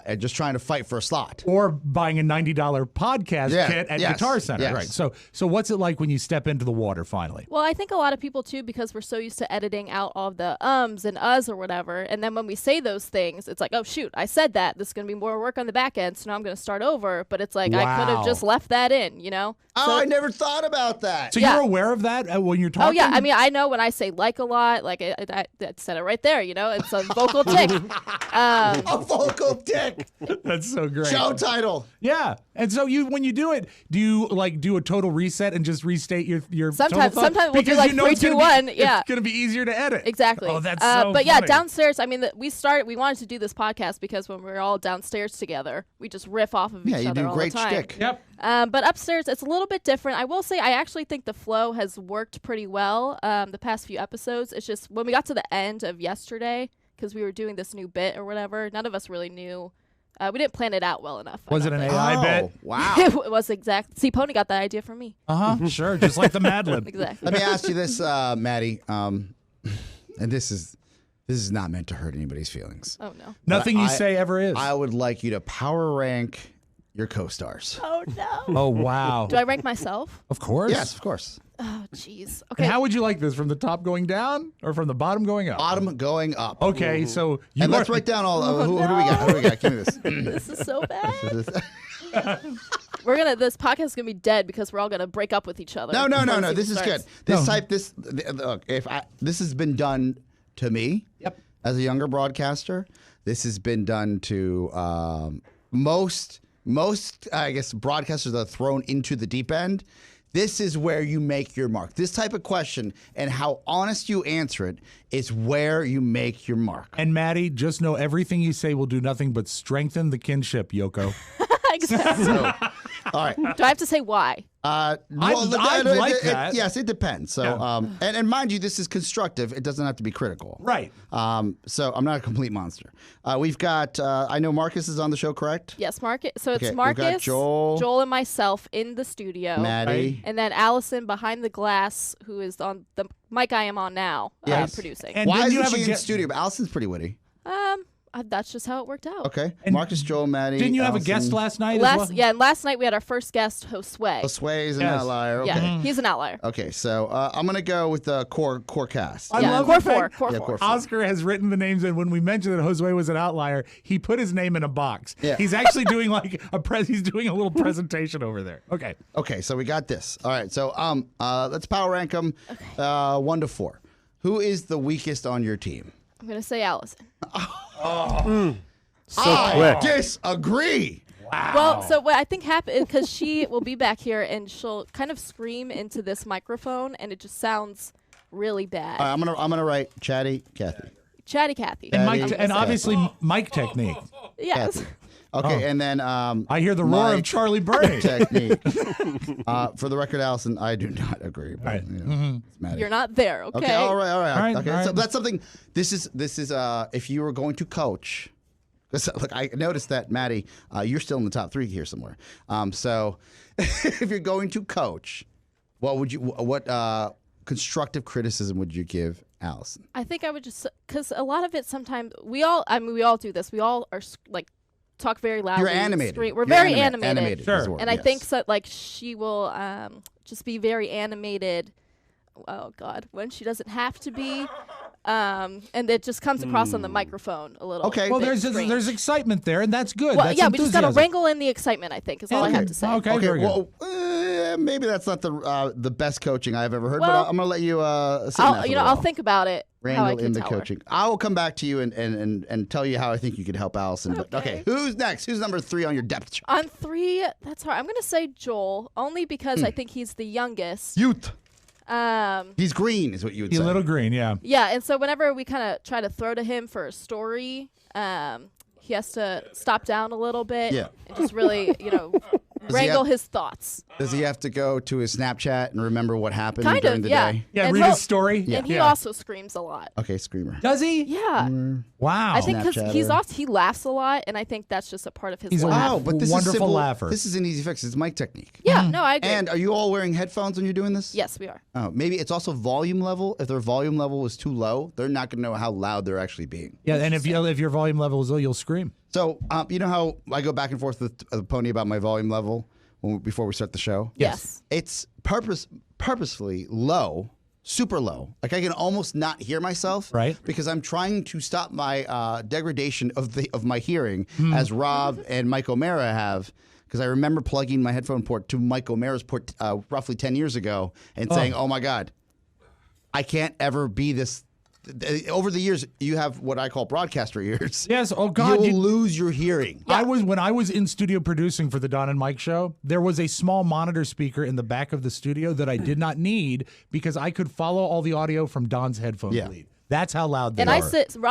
and just trying to fight for a slot. Or buying a $90 podcast kit at Guitar Center. Yes. Right. So what's it like when you step into the water finally? Well, I think a lot of people, too, because we're so used to editing out all the ums and uhs or whatever, and then when we say those things, it's like, oh, shoot, I said that. This is going to be more work on the back end, so now I'm going to start over. But it's like, I could have just left that in, you know? Oh, I never thought about that. So you're aware of that when you're talking? Oh, yeah. I mean, I know when I say like a lot, like I said it right there, you know? It's a vocal tick. A vocal tick. That's so great. Show title. Yeah. And so when you do it, do you do a total reset and just restate your sometimes total thought? we'll do like 3, 2, 1. Yeah. It's going to be easier to edit. Exactly. Oh, that's so But yeah, funny. downstairs, I mean, we wanted to do this podcast because when we were all downstairs together, we just riff off of each other all the time. Yeah, you do great shtick. Yep. But upstairs, it's a little bit different. I will say I actually think the flow has worked pretty well the past few episodes. It's just when we got to the end of yesterday, because we were doing this new bit or whatever, none of us really knew. We didn't plan it out well enough. Was it an AI bit? Wow. It was exact. See, Pony got that idea from me. Sure. Just like the Mad Lib. Exactly. Let me ask you this, Maddie, and this is not meant to hurt anybody's feelings. Oh, no. Nothing you say ever is. I would like you to power rank your co-stars. Oh, no. Oh, wow. Do I rank myself? Of course. Yes, of course. Oh, jeez. Okay. And how would you like this? From the top going down or from the bottom going up? Bottom going up. Okay, so and let's write down all. Who do we got? Who do we got? Give me this. This is so bad. This podcast is gonna be dead because we're all gonna break up with each other. No. This is good. This has been done to me. Yep. As a younger broadcaster, this has been done to most I guess broadcasters that are thrown into the deep end. This is where you make your mark. This type of question and how honest you answer it is where you make your mark. And Maddie, just know everything you say will do nothing but strengthen the kinship, Yoko. Exactly. All right. Do I have to say why? I'd like that. Yes, it depends. So, and mind you, this is constructive. It doesn't have to be critical. Right. So I'm not a complete monster. We've got. I know Marcus is on the show, correct? Yes, Marcus. So it's Okay, we've Marcus, got Joel, and myself in the studio. Maddie. And then Allison behind the glass, who is on the mic I am on now, producing. And Why didn't you isn't have she a in studio? But Allison's pretty witty. That's just how it worked out. Okay. And Marcus, Joel, Maddie. Didn't you have a Allison. guest last night as well? Yeah, and last night we had our first guest, Josue. Josue is an Yes. outlier. Okay. Yeah, he's an outlier. Okay, so I'm gonna go with the core cast. I Yeah, love core the fact four. core four. Oscar has written the names, and when we mentioned that Josue was an outlier, he put his name in a box. Yeah. He's actually doing like he's doing a little presentation over there. Okay. Okay, so we got this. All right, so let's power rank them 1 to 4. Who is the weakest on your team? I'm gonna say Allison. So quick. Disagree. Well, so what I think happened because she will be back here and she'll kind of scream into this microphone, and it just sounds really bad. I'm gonna write Chatty Kathy. Chatty Cathy. And Maddie, Mike, and obviously mic technique. Yes. Kathy. Okay, and then I hear the roar of Charlie Bernie. technique. For the record, Allison, I do not agree. But, Right. it's Maddie. You're not there, okay? Okay, all right. right, Okay, all so right. that's something. This is if you were going to coach. Look, I noticed that Maddie, you're still in the top 3 here somewhere. So if you're going to coach, what constructive criticism would you give Allison? I think I would just because a lot of it sometimes we all do this. We all are like talk very loudly. You're animated. We're You're very animated. Sure. is the word, And I yes. think so. Like she will just be very animated. Oh God, when she doesn't have to be, and it just comes across on the microphone a little. Okay. Well, bit there's strange. excitement there, and that's good. Well, That's yeah, we just got to enthusiasm. wrangle in the excitement. I think is all I have to say. Okay, very good. Well, maybe that's not the best coaching I've ever heard, Well, but I'm gonna let you sit in that for a I'll while. think about it. how I Wrangle can in the tell her. coaching. I will come back to you and tell you how I think you could help Allison. But okay, who's next? Who's number 3 on your depth chart? On 3, that's hard. I'm gonna say Joel only because I think he's the youngest. Youth. He's green, is what you would He's say. a little green, yeah. Yeah, and so whenever we kind of try to throw to him for a story, he has to stop down a little bit. Yeah. And just really, wrangle his thoughts. Does he have to go to his Snapchat and remember what happened Kind during of, the yeah. day? Yeah, And read he'll- his story. Yeah. And he also screams a lot. Okay, screamer. Does he? Yeah. Wow. I think because Snapchatter. he laughs a lot, and I think that's just a part of his He's a laugh. Oh, but this Wonderful is simple. laugher. This is an easy fix. It's mic technique. Yeah, no, I agree. And are you all wearing headphones when you're doing this? Yes, we are. Oh, maybe it's also volume level. If their volume level is too low, they're not going to know how loud they're actually being. Yeah, and if your volume level is low, you'll scream. So, you know how I go back and forth with Pony about my volume level before we start the show? Yes. It's purposefully low, super low. Like I can almost not hear myself. Right. Because I'm trying to stop my degradation of my hearing, as Rob and Mike O'Mara have. Because I remember plugging my headphone port to Mike O'Mara's port roughly 10 years ago and saying, oh my God, I can't ever be this. Over the years, you have what I call broadcaster ears. Yes. Oh God, you will lose your hearing. When I was in studio producing for the Don and Mike show, there was a small monitor speaker in the back of the studio that I did not need because I could follow all the audio from Don's headphone lead. That's how loud they And are.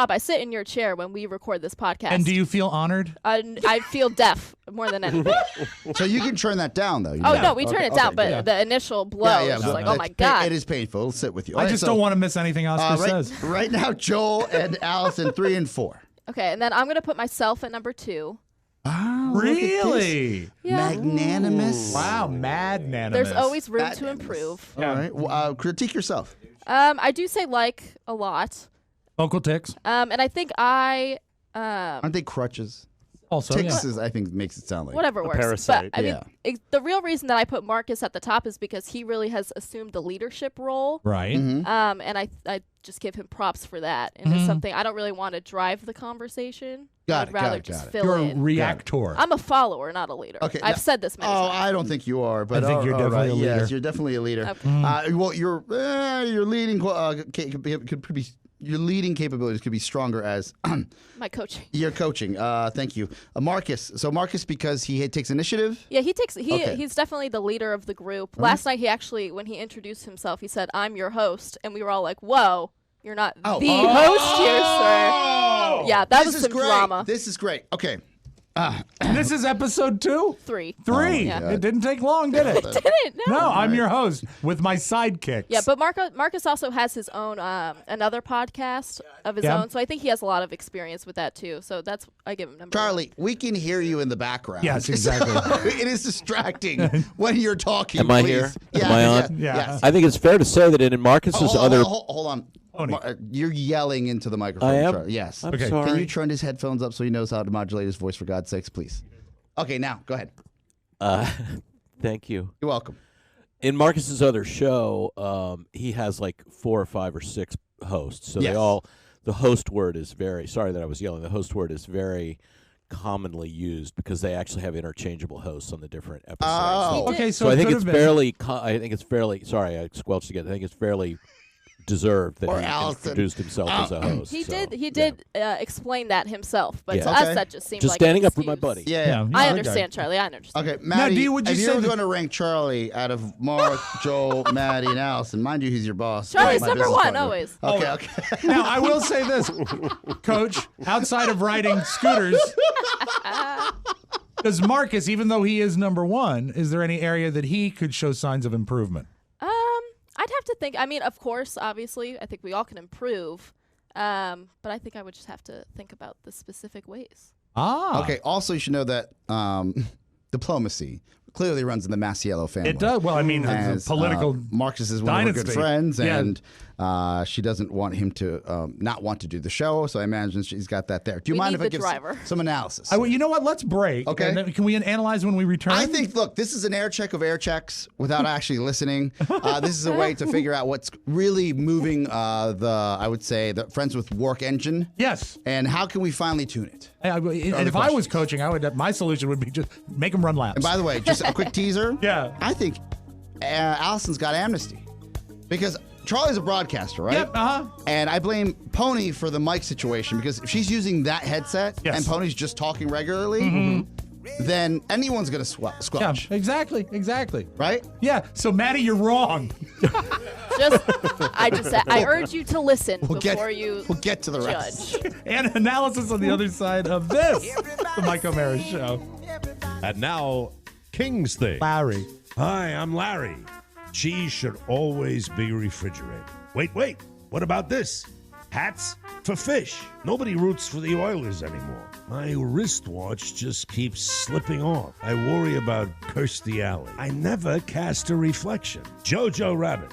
I sit in your chair when we record this podcast. And do you feel honored? I feel deaf more than anything. So you can turn that down, though. No, we turn it down, but the initial blow is just like, oh my God. It is painful. It'll sit with you. I just don't want to miss anything Oscar says. Right now, Joel and Allison, 3 and 4. Okay, and then I'm going to put myself at number 2. Oh, Really? Yeah. Magnanimous. Wow, madnanimous. There's always room to improve. All right. Well, critique yourself. I do say a lot. Vocal ticks. And I think Aren't they crutches? Also, Ticks is, I think, makes it sound like whatever works. parasite. But I mean, the real reason that I put Marcus at the top is because he really has assumed the leadership role. Right. Mm-hmm. And I just give him props for that. And it's something I don't really want to drive the conversation. Got I'd it, rather got just it. fill You're a in. reactor. I'm a follower, not a leader. Okay, I've said this many times. I don't think you are, but I think you're definitely a leader. Yes, you're definitely a leader. Okay. Well, your leading your leading capabilities could be stronger as My coaching. your coaching. Thank you, Marcus. So Marcus, because he takes initiative. Yeah, Okay. he's definitely the leader of the group. Last night he actually, when he introduced himself, he said, "I'm your host," and we were all like, "Whoa, you're not the host here, sir." Yeah, that was This is some great. drama. This is great. Okay. This is episode 2? 3. 3. Yeah. It didn't take long, did it? Didn't. No, I'm your host with my sidekicks. Yeah, but Marcus also has his own another podcast of his own, so I think he has a lot of experience with that too. So that's I give him number Charlie, we can hear you in the background. Yes, exactly. It is distracting when you're talking. Am I please. here? Yeah, Am I on? Yeah. Yes. I think it's fair to say that in Marcus's other... Hold on. You're yelling into the microphone. I am? Charlie. Yes. I'm sorry. Can you turn his headphones up so he knows how to modulate his voice, for God's sakes, please? Okay, now, go ahead. Thank you. You're welcome. In Marcus's other show, he has like 4 or 5 or 6 hosts. So the host word is very, sorry that I was yelling, the host word is very commonly used because they actually have interchangeable hosts on the different episodes. Oh. Okay, So I think it's fairly, sorry, I squelched again. I think it's fairly deserved that he introduced himself as a host. He did explain that himself, but Yeah. to us that just seemed Just like standing an up for my excuse. buddy. Yeah. I understand, Charlie. I understand. Okay, Maddie, would you if say you were that- going to rank Charlie out of Mark, Joel, Maddie, and Allison, mind you, he's your boss. Charlie's my number business 1 partner. always. Okay. Now, I will say this, Coach, outside of riding scooters, does Marcus, even though he is number 1, is there any area that he could show signs of improvement? I'd have to think. I mean, of course, obviously, I think we all can improve. But I think I would just have to think about the specific ways. Okay, also, you should know that diplomacy clearly runs in the Masiello family. It does. Well, I mean, As, it's a political Marcus is one of her good dynasty. friends, Yeah. and she doesn't want him to not want to do the show, so I imagine she's got that there. Do you We mind need if I the give driver. some analysis? You know what? Let's break. Okay. And then can we analyze when we return? I think, look, this is an air check of air checks without actually listening. This is a way to figure out what's really moving I would say, the Friends with Work engine. Yes. And how can we finally tune it? And if I was coaching, my solution would be just make them run laps. And by the way, just a quick teaser. Yeah. I think Allison's got amnesty because Charlie's a broadcaster, right? Yep, And I blame Pony for the mic situation because if she's using that headset and Pony's just talking regularly, then anyone's going to squelch. Yeah, exactly. Right? Yeah. So, Maddie, you're wrong. I urge you to listen before we'll get to the rest. judge. And analysis on the other side of this, the Mike O'Mara Show. And now, King's Thing. Larry. Hi, I'm Larry. Cheese should always be refrigerated. Wait. What about this? Hats for fish. Nobody roots for the Oilers anymore. My wristwatch just keeps slipping off. I worry about Kirstie Alley. I never cast a reflection. Jojo Rabbit.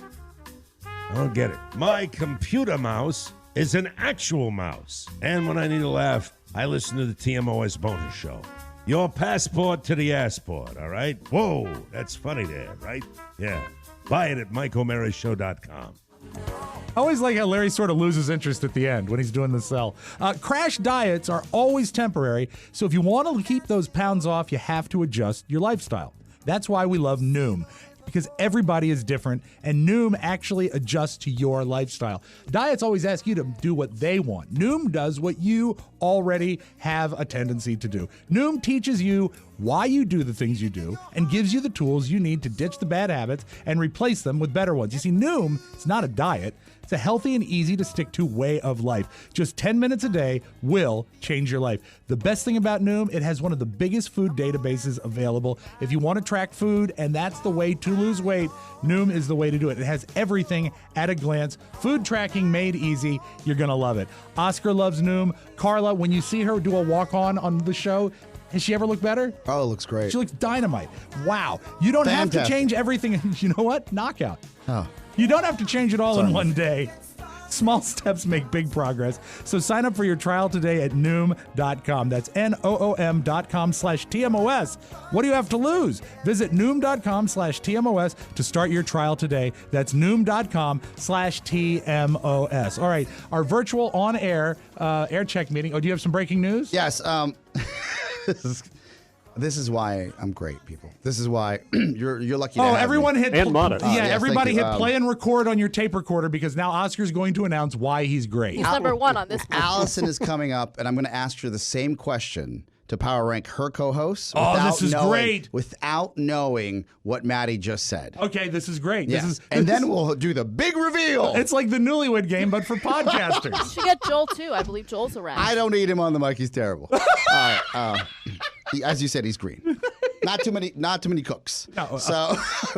I don't get it. My computer mouse is an actual mouse. And when I need a laugh, I listen to the TMOS bonus show. Your passport to the assport, all right? Whoa, that's funny there, right? Yeah. Buy it at MikeO'MaraShow.com. I always like how Larry sort of loses interest at the end when he's doing the sell. Crash diets are always temporary, so if you want to keep those pounds off, you have to adjust your lifestyle. That's why we love Noom, because everybody is different, and Noom actually adjusts to your lifestyle. Diets always ask you to do what they want. Noom does what you already have a tendency to do. Noom teaches you why you do the things you do and gives you the tools you need to ditch the bad habits and replace them with better ones. You see, Noom, it's not a diet. It's a healthy and easy to stick to way of life. Just 10 minutes a day will change your life. The best thing about Noom, it has one of the biggest food databases available. If you want to track food and that's the way to lose weight, Noom is the way to do it. It has everything at a glance. Food tracking made easy. You're going to love it. Oscar loves Noom. Carla, when you see her do a walk-on the show, has she ever looked better? Oh, it looks great. She looks dynamite. Wow. You don't have to change everything. You know what? Knockout. Oh. You don't have to change it all in one day. Small steps make big progress. So sign up for your trial today at Noom.com. That's Noom.com/TMOS. What do you have to lose? Visit Noom.com/TMOS to start your trial today. That's Noom.com/TMOS. All right. Our virtual on-air air check meeting. Oh, do you have some breaking news? Yes. This is why I'm great, people. This is why you're lucky to have everyone me. hit everybody hit play and record on your tape recorder because now Oscar's going to announce why he's great. He's number 1 on this one. Allison is coming up, and I'm going to ask her the same question to power rank her co-hosts. This is great. Without knowing what Maddie just said. Okay, this is great. Yes. Then we'll do the big reveal. It's like the Newlywed Game, but for podcasters. You should get Joel, too. I believe Joel's around. I don't need him on the mic. He's terrible. All right. As you said, he's green. Not too many cooks. No, so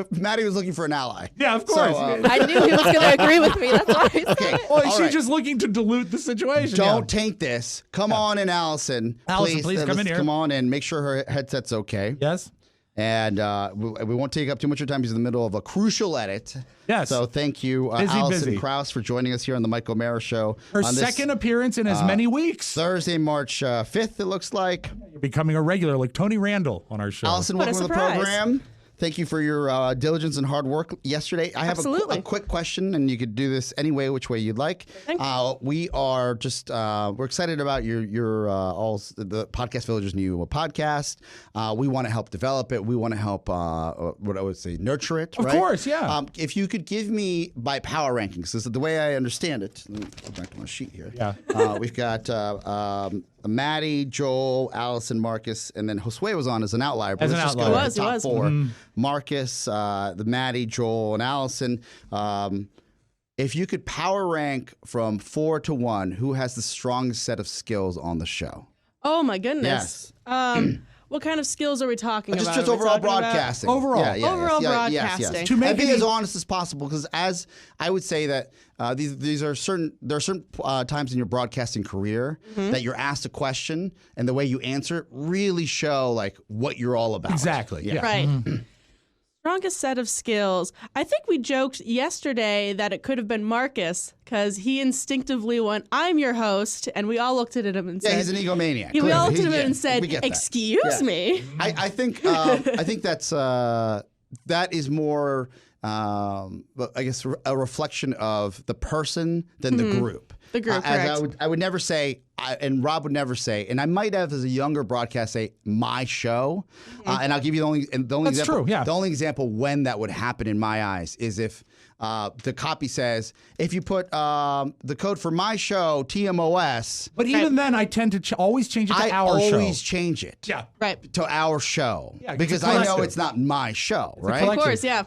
Maddie was looking for an ally. Yeah, of course. I knew he was going to agree with me. That's why I said it. Well, she's just looking to dilute the situation. Don't taint this. Come on in, Allison. Please come in here. Come on in. Make sure her headset's okay. Yes. And we won't take up too much of your time. He's in the middle of a crucial edit. Yes. So thank you, Allison Krause, for joining us here on the Mike O'Mara Show. Her second appearance in as many weeks. Thursday, March 5th, it looks like. You're becoming a regular, like Tony Randall on our show. Allison, welcome to the program. Thank you for your diligence and hard work yesterday. I have a quick question, and you could do this any way, which way you'd like. We are just we're excited about your all the Podcast Village's new podcast. We want to help develop it. We want to help what I would say nurture it. Of course, yeah. If you could give me by power rankings, this is the way I understand it. Let me go back to my sheet here. Yeah. We've got Maddie, Joel, Allison, Marcus, and then Josue was on as an outlier. But let's just go with the top four. Marcus, the Maddie, Joel, and Allison. If you could power rank from 4 to 1, who has the strongest set of skills on the show? Oh my goodness. Yes. What kind of skills are we talking about? Just overall broadcasting. Overall broadcasting. Yes. And be as honest as possible, because as I would say that there are certain times in your broadcasting career that you're asked a question and the way you answer it really show like what you're all about. Exactly. Yeah. Right. Strongest set of skills. I think we joked yesterday that it could have been Marcus because he instinctively went, "I'm your host," and we all looked at him and said, "Yeah, he's an egomaniac." We all looked at him and said, "Excuse me." I think that's that is more. I guess a reflection of the person than the group. The group, correct. I would never say, and Rob would never say, and I might have as a younger broadcast say my show, and I'll give you the only That's example. True, yeah. The only example when that would happen in my eyes is if the copy says if you put the code for my show TMOS. But even then, I tend to always change it to our show. I always change it. Yeah, right. To our show, because I know it's not my show, right? Of course, yeah.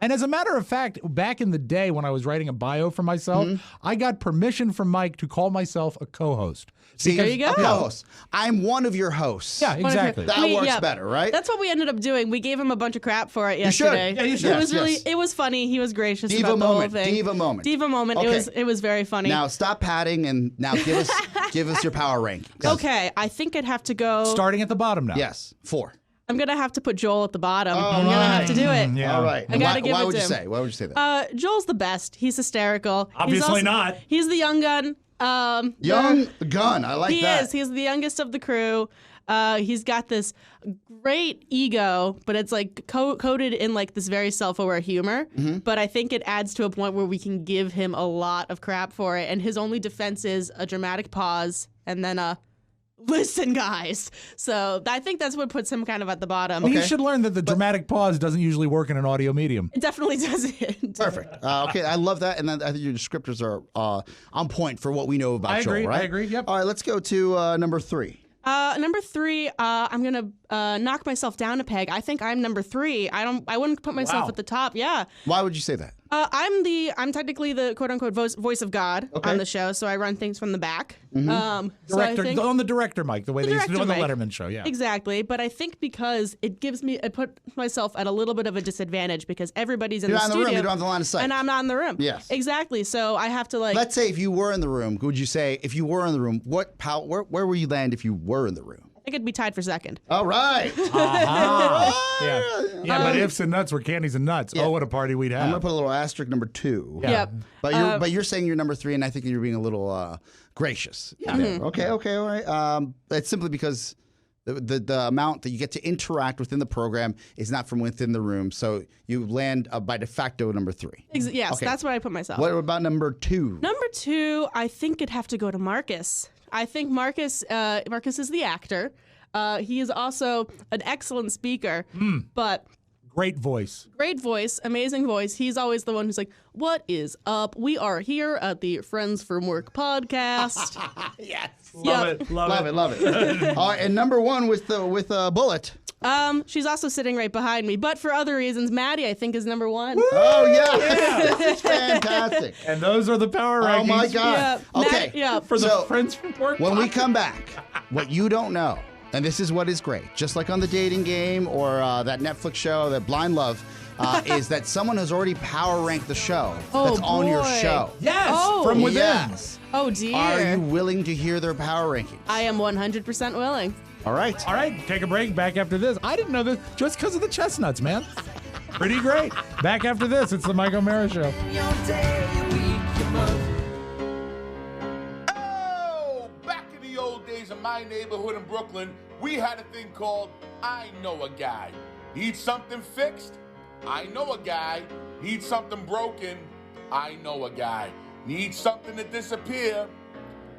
And as a matter of fact, back in the day when I was writing a bio for myself, I got permission from Mike to call myself a co-host. See, there you go. Co-host. I'm one of your hosts. Yeah, exactly. That works better, right? That's what we ended up doing. We gave him a bunch of crap for it yesterday. You should. Yeah, you should. It was funny. He was gracious about the whole thing. Diva moment. Okay. It was very funny. Now stop patting and now give us your power rankings. Okay, I think I'd have to go starting at the bottom now. Yes, 4. I'm going to have to put Joel at the bottom. I'm going to have to do it. Yeah. All right. I got to give it to him. Why would you say that? Joel's the best. He's hysterical. Obviously not. He's the young gun. Young gun. I like that. He is. He's the youngest of the crew. He's got this great ego, but it's like coded in like this very self-aware humor. But I think it adds to a point where we can give him a lot of crap for it. And his only defense is a dramatic pause and then a listen, guys. So I think that's what puts him kind of at the bottom. You should learn that the dramatic pause doesn't usually work in an audio medium. It definitely doesn't. Perfect. Okay, I love that. And then I think your descriptors are on point for what we know about Joel, right? I agree. Yep. All right, let's go to number 3. Number 3, I'm gonna knock myself down a peg. I think I'm number 3. I wouldn't put myself at the top. Yeah. Why would you say that? I'm technically the quote unquote voice of God on the show, so I run things from the back. Director, on the director mic, the way they used to do on the Letterman show. Yeah. Exactly, but I think because I put myself at a little bit of a disadvantage because every's in the studio. You're not in the room. You don't have the line of sight. And I'm not in the room. Yes. Exactly. So I have to Let's say if you were in the room, would you say if you were in the room, where would you land if you were in the room? I think it'd be tied for second. All right. Yeah, but ifs and nuts were candies and nuts. Oh, what a party we'd have. I'm gonna put a little asterisk number 2. Yeah. Yep. But you're saying you're number 3, and I think you're being a little gracious. Yeah. Okay. All right. It's simply because the amount that you get to interact within the program is not from within the room, so you land by de facto number 3. Yes, that's where I put myself. What about number 2? Number 2, I think it'd have to go to Marcus. I think Marcus is the actor. He is also an excellent speaker, but great voice, amazing voice. He's always the one who's like, "What is up? We are here at the Friends from Work podcast." Yes, love it. All right, and number 1 with Bullet. She's also sitting right behind me, but for other reasons, Maddie, I think, is number 1. Woo! Oh, yeah. This is fantastic. And those are the power rankings. Oh, my God. Yeah, okay. Matt, for the Friends from Work When we come back, what you don't know and this is what is great, just like on The Dating Game or that Netflix show, that Blind Love, is that someone has already power ranked the show that's on your show. Yes, from within. Yes. Oh, dear. Are you willing to hear their power rankings? I am 100% willing. All right. All right, take a break. Back after this. I didn't know this just because of the chestnuts, man. Pretty great. Back after this, it's the Mike O'Mara Show. Oh, back in the old days in my neighborhood in Brooklyn, we had a thing called I Know a Guy. Need something fixed? I know a guy. Need something broken? I know a guy. Need something to disappear?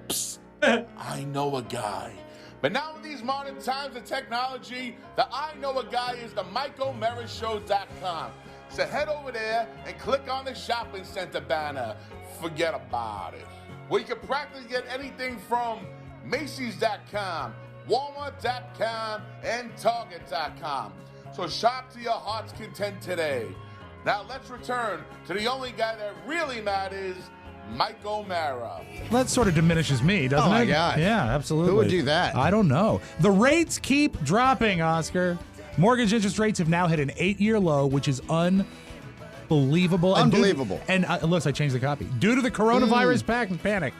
Psst, I know a guy. But now in these modern times of technology, the I Know a Guy is the MikeO'MaraShow.com. So head over there and click on the shopping center banner. Forget about it. Where you can practically get anything from Macy's.com, Walmart.com, and Target.com. So shop to your heart's content today. Now let's return to the only guy that really matters, Mike O'Mara. That sort of diminishes me, doesn't it? Oh, my God. Yeah, absolutely. Who would do that? I don't know. The rates keep dropping, Oscar. Mortgage interest rates have now hit an 8-year low, which is unbelievable. Unbelievable. And unless I change the copy. Due to the coronavirus panic,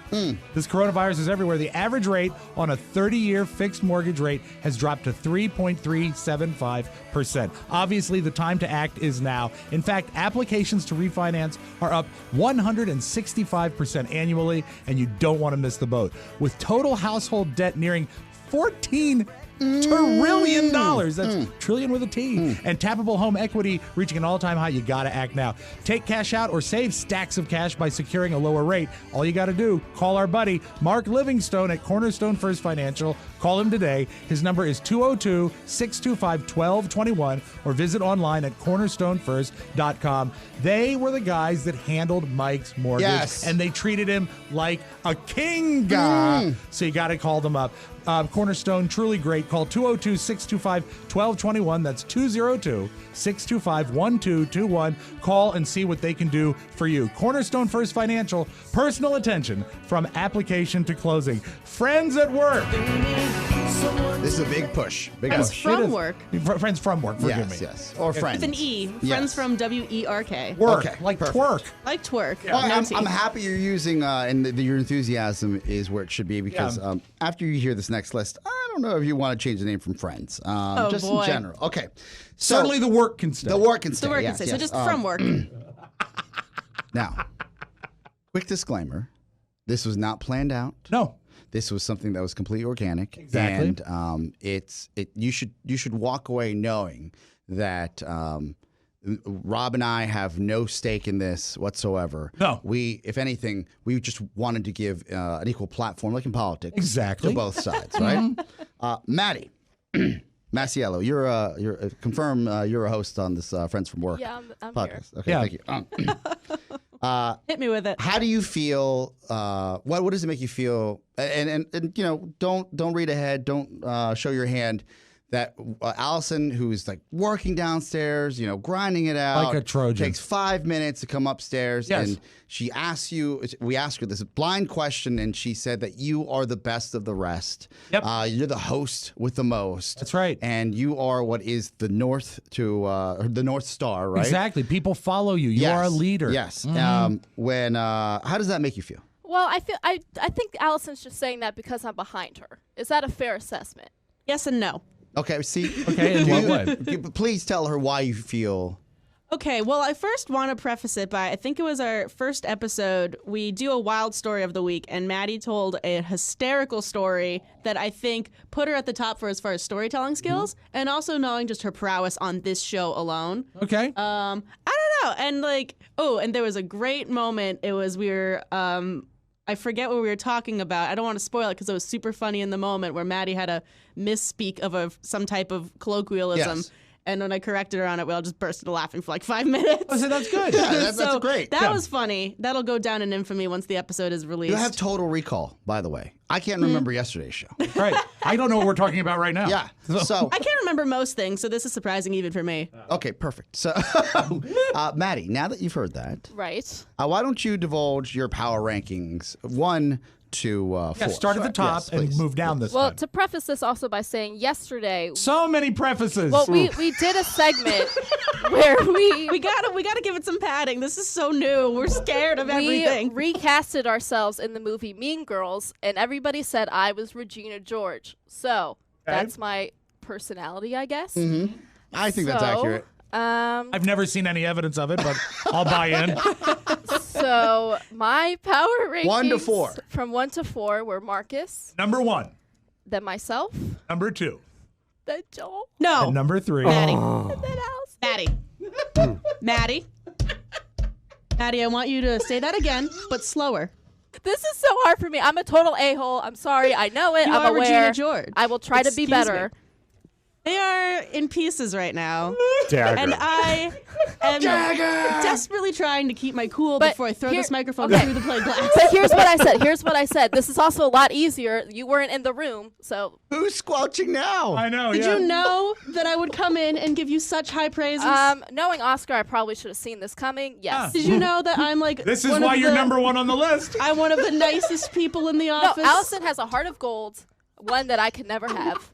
this coronavirus is everywhere. The average rate on a 30-year fixed mortgage rate has dropped to 3.375%. Obviously, the time to act is now. In fact, applications to refinance are up 165% annually, and you don't want to miss the boat. With total household debt nearing $14 trillion. That's trillion with a T. And tappable home equity reaching an all-time high. You got to act now. Take cash out or save stacks of cash by securing a lower rate. All you got to do, call our buddy Mark Livingstone at Cornerstone First Financial. Call him today. His number is 202-625-1221 or visit online at cornerstonefirst.com. They were the guys that handled Mike's mortgage. Yes. And they treated him like a king. So you got to call them up. Cornerstone, truly great. Call 202-625-1221. That's 202-625-1221. Call and see what they can do for you. Cornerstone First Financial, personal attention from application to closing. Friends at work. This is a big push. Friends from work. Friends from work, forgive me. Yes, or friends. With an E. Yes. Friends from W-E-R-K. Work, Okay, like perfect. twerk. Like twerk. Well, No T. I'm happy you're using, and your enthusiasm is where it should be, because after you hear this next list, I don't know if you want to change the name from Friends. Just boy. in general. Okay. So, Certainly the work can stay. the work can stay. The work yes, can say. So yes. just from work. Now, quick disclaimer. This was not planned out. No. This was something that was completely organic. Exactly. And you should walk away knowing that Rob and I have no stake in this whatsoever. No. If anything, we just wanted to give an equal platform, like in politics. Exactly. To both sides, right? Maddie Masiello, you're a host on this Friends from Work I'm podcast. here. Okay, Yeah. thank you. Hit me with it. How do you feel? What does it make you feel? And don't read ahead. Don't show your hand. That Allison, who's like working downstairs, grinding it out, Like a Trojan. takes 5 minutes to come upstairs, Yes. and she asks you. We asked her this blind question, and she said that you are the best of the rest. Yep. You're the host with the most. That's right. And you are what is the North the North Star, right? Exactly. People follow you. You are a leader. Yes. Mhm. How does that make you feel? Well, I think Allison's just saying that because I'm behind her. Is that a fair assessment? Yes and no. Okay, see. Okay, in what way? Please tell her why you feel. Okay, well, I first want to preface it by, I think it was our first episode, we do a wild story of the week, and Maddie told a hysterical story that I think put her at the top for as far as storytelling skills, and also knowing just her prowess on this show alone. Okay. I don't know, and and there was a great moment. It was, I forget what we were talking about. I don't want to spoil it because it was super funny in the moment where Maddie had a misspeak of some type of colloquialism. Yes. And when I corrected her on it, we all just burst into laughing for like 5 minutes. Oh, so that's good. Yeah, that's great. That was funny. That'll go down in infamy once the episode is released. You have total recall, by the way. I can't remember yesterday's show. Right. I don't know what we're talking about right now. Yeah. So I can't remember most things, so this is surprising even for me. okay, perfect. So, Maddie, now that you've heard that, Right. why don't you divulge your power rankings 1 to 4. Start at the top and move down this Well, time. to preface this also by saying yesterday. So many prefaces. Well, we did a segment where we gotta give it some padding. This is so new. We're scared of everything. We recasted ourselves in the movie Mean Girls, and everybody said I was Regina George. So that's my personality, I guess. Mm-hmm. I think that's accurate. I've never seen any evidence of it, but I'll buy in. So my power rankings 1 to 4. From 1 to 4 were Marcus. Number 1. Then myself. Number 2. Then Joel. No. And number 3. Maddie. And then Alice. Maddie. Maddie, I want you to say that again, but slower. This is so hard for me. I'm a total a-hole. I'm sorry. I know it. You I'm are aware. Regina George. I will try to be Excuse better. me. They are in pieces right now. Dagger. And I am desperately trying to keep my cool But before I throw here- this microphone okay. through the plate glass. But here's what I said. This is also a lot easier. You weren't in the room, so. Who's squelching now? I know, Did you know that I would come in and give you such high praises? Knowing Oscar, I probably should have seen this coming. Yes. Did you know that I'm like This is one why of you're the- number 1 on the list. I'm one of the nicest people in the No, office. Allison has a heart of gold, one that I could never have.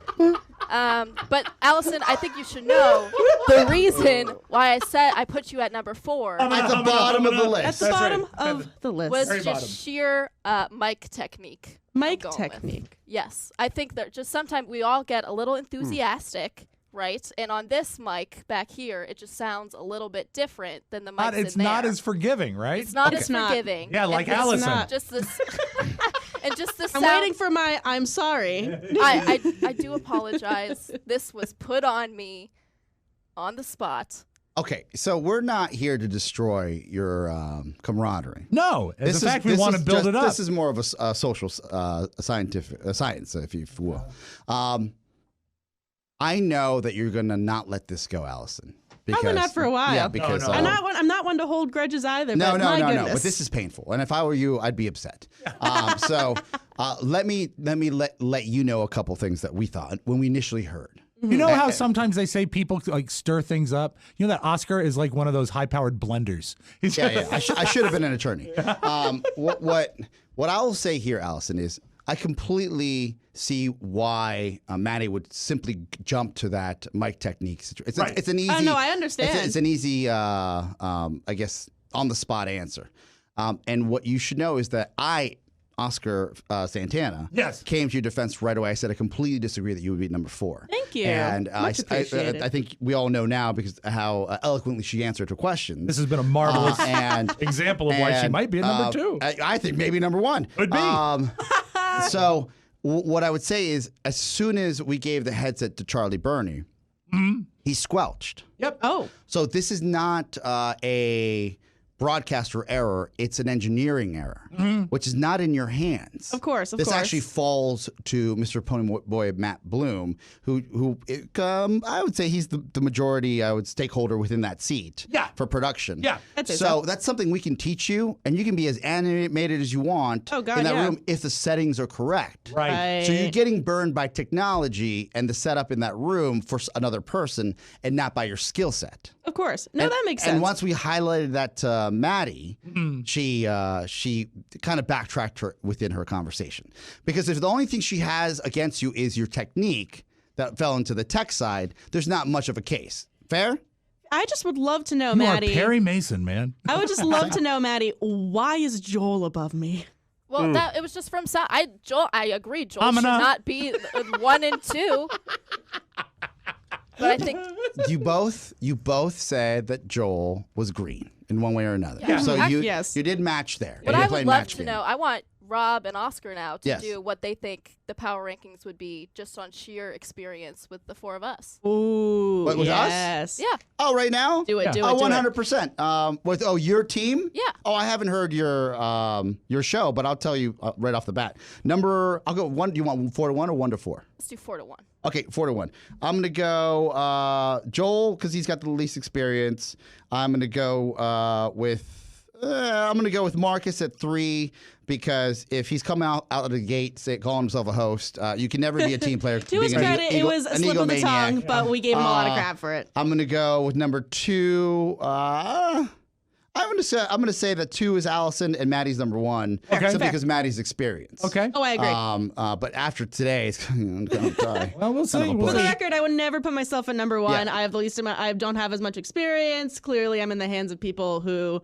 But Allison, I think you should know the reason why I said I put you at number 4 At the bottom of the list. At the That's bottom right. of the list. was Very just bottom. sheer mic technique. Mic I'm going with. technique. Yes, I think that just sometimes we all get a little enthusiastic, right? And on this mic back here, it just sounds a little bit different than the mics It's in not there. as forgiving, right? It's not It's as not. forgiving. Yeah, like And this- Allison. Just this, and just the I'm sound. waiting for my I'm sorry. I do apologize. This was put on me on the spot. Okay, so we're not here to destroy your camaraderie. No, as a fact, we want to build it up. This is more of a social, scientific science, if you will. I know that you're going to not let this go, Allison. Probably not for a while. Yeah, because No. I'm not one to hold grudges either. No, but no, my no, goodness. no. But this is painful, and if I were you, I'd be upset. So let me let you know a couple things that we thought when we initially heard. You know how sometimes they say people like stir things up? You know that Oscar is like one of those high-powered blenders. Yeah. I should have been an attorney. What I will say here, Allison, is I completely see why Maddie would simply jump to that mic technique. It's an easy. no, I understand. It's an easy, I guess, on the spot answer. And what you should know is that Oscar Santana, came to your defense right away. I said I completely disagree that you would be number 4. Thank you. And Much appreciated. I think we all know now because how eloquently she answered her questions. This has been a marvelous and example of why she might be at number 2. I think maybe number 1. Could be. So what I would say is, as soon as we gave the headset to Charlie Burney, he squelched. Yep. Oh. So this is not a broadcaster error, it's an engineering error, which is not in your hands. Of course, This actually falls to Mr. Pony Boy Matt Bloom, who I would say he's the majority stakeholder within that seat for production. Yeah. I'd say So so. that's something we can teach you, and you can be as animated as you want Oh, God, in that yeah. room if the settings are correct. Right. So you're getting burned by technology and the setup in that room for another person and not by your skill set. Of course. No, that makes sense. And once we highlighted that to Maddie, she kind of backtracked within her conversation. Because if the only thing she has against you is your technique that fell into the tech side, there's not much of a case. Fair? I just would love to know, You Maddie. are Perry Mason, man. I would just love to know, Maddie, why is Joel above me? Well, it was just from sound. I agree. Joel should not be 1 and 2. But I think you both said that Joel was green in one way or another. Yeah. So Yes. you did match there. what You I played would love match to game. know, I want Rob and Oscar now to Yes. do what they think the power rankings would be just on sheer experience with the 4 of us. Ooh, What, with us? yes. Yeah. Oh, right now? Do it, Yeah. do it, Oh, do it. 100%. With your team? Yeah. Oh, I haven't heard your show, but I'll tell you right off the bat. I'll go 1. Do you want 4 to 1 or 1 to 4? Let's do 4 to 1. Okay, 4 to 1. I'm gonna go Joel because he's got the least experience. I'm gonna go with Marcus at 3 because if he's coming out of the gate calling himself a host, you can never be a team player. To his credit, it was a slip of the tongue, but we gave him a lot of crap for it. I'm gonna go with number 2. I I'm gonna say that 2 is Allison and Maddie's number 1. Okay. Simply Fair. because Maddie's experience. Okay. Oh, I agree. But after today, it's gonna die. Well, we'll see. For the record, I would never put myself at number 1. Yeah. I have the least amount. I don't have as much experience. Clearly, I'm in the hands of people who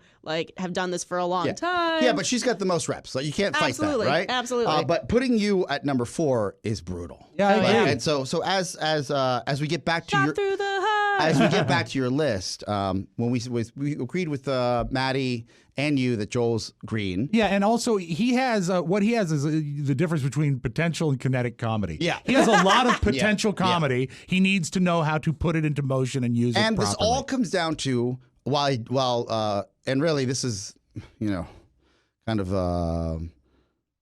have done this for a long time. Yeah, but she's got the most reps. So you can't fight Absolutely. that, right? Absolutely. But putting you at number 4 is brutal. Yeah, I agree. And so as we get back to Shot your through the heart. as we get back to your list, when we agreed with Maddie and you that Joel's green. Yeah, and also he has what he has is the difference between potential and kinetic comedy. Yeah. He has a lot of potential comedy. He needs to know how to put it into motion and use it And properly. this all comes down to and really this is, kind of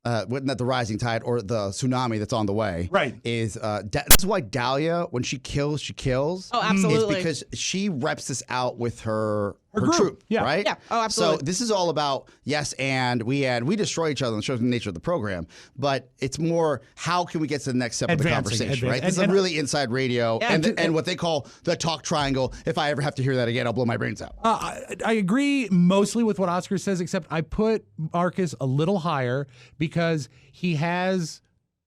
not the rising tide or the tsunami that's on the way. Right. Is this is why Dahlia, when she kills, she kills. Oh, absolutely. It's because she reps this out with her group. troop. Yeah. Right? Yeah. Oh, absolutely. So this is all about we destroy each other and shows the nature of the program. But it's more how can we get to the next step of the conversation, right? This is really inside radio and what they call the talk triangle. If I ever have to hear that again, I'll blow my brains out. I agree mostly with what Oscar says, except I put Marcus a little higher because he has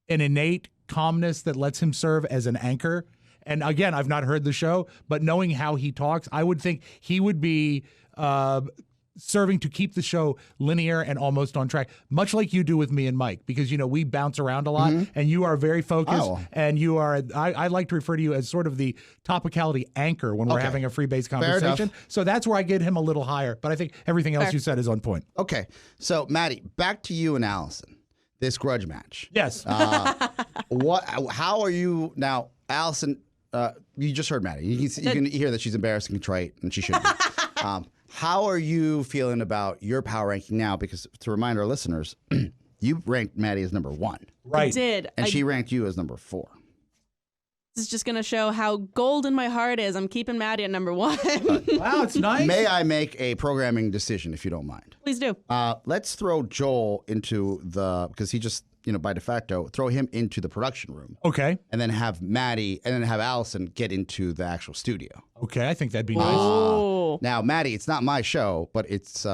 an innate calmness that lets him serve as an anchor. And again, I've not heard the show, but knowing how he talks, I would think he would be serving to keep the show linear and almost on track, much like you do with me and Mike, because, we bounce around a lot and you are very focused and you are, I like to refer to you as sort of the topicality anchor when we're having a free-based conversation. So that's where I get him a little higher, but I think everything else you said is on point. Okay. So, Maddie, back to you and Allison. This grudge match. Yes. How are you now, Allison? You just heard Maddie. You can hear that she's embarrassed and contrite, and she should be. How are you feeling about your power ranking now? Because to remind our listeners, you ranked Maddie as number 1. Right. I did. And she ranked you as number 4. This is just going to show how golden my heart is. I'm keeping Maddie at number 1. Wow, it's nice. May I make a programming decision, if you don't mind? Please do. Let's throw Joel into because he just, by de facto, throw him into the production room. Okay. And then have Maddie and then have Allison get into the actual studio. Okay, I think that'd be nice. Now, Maddie, it's not my show, but it's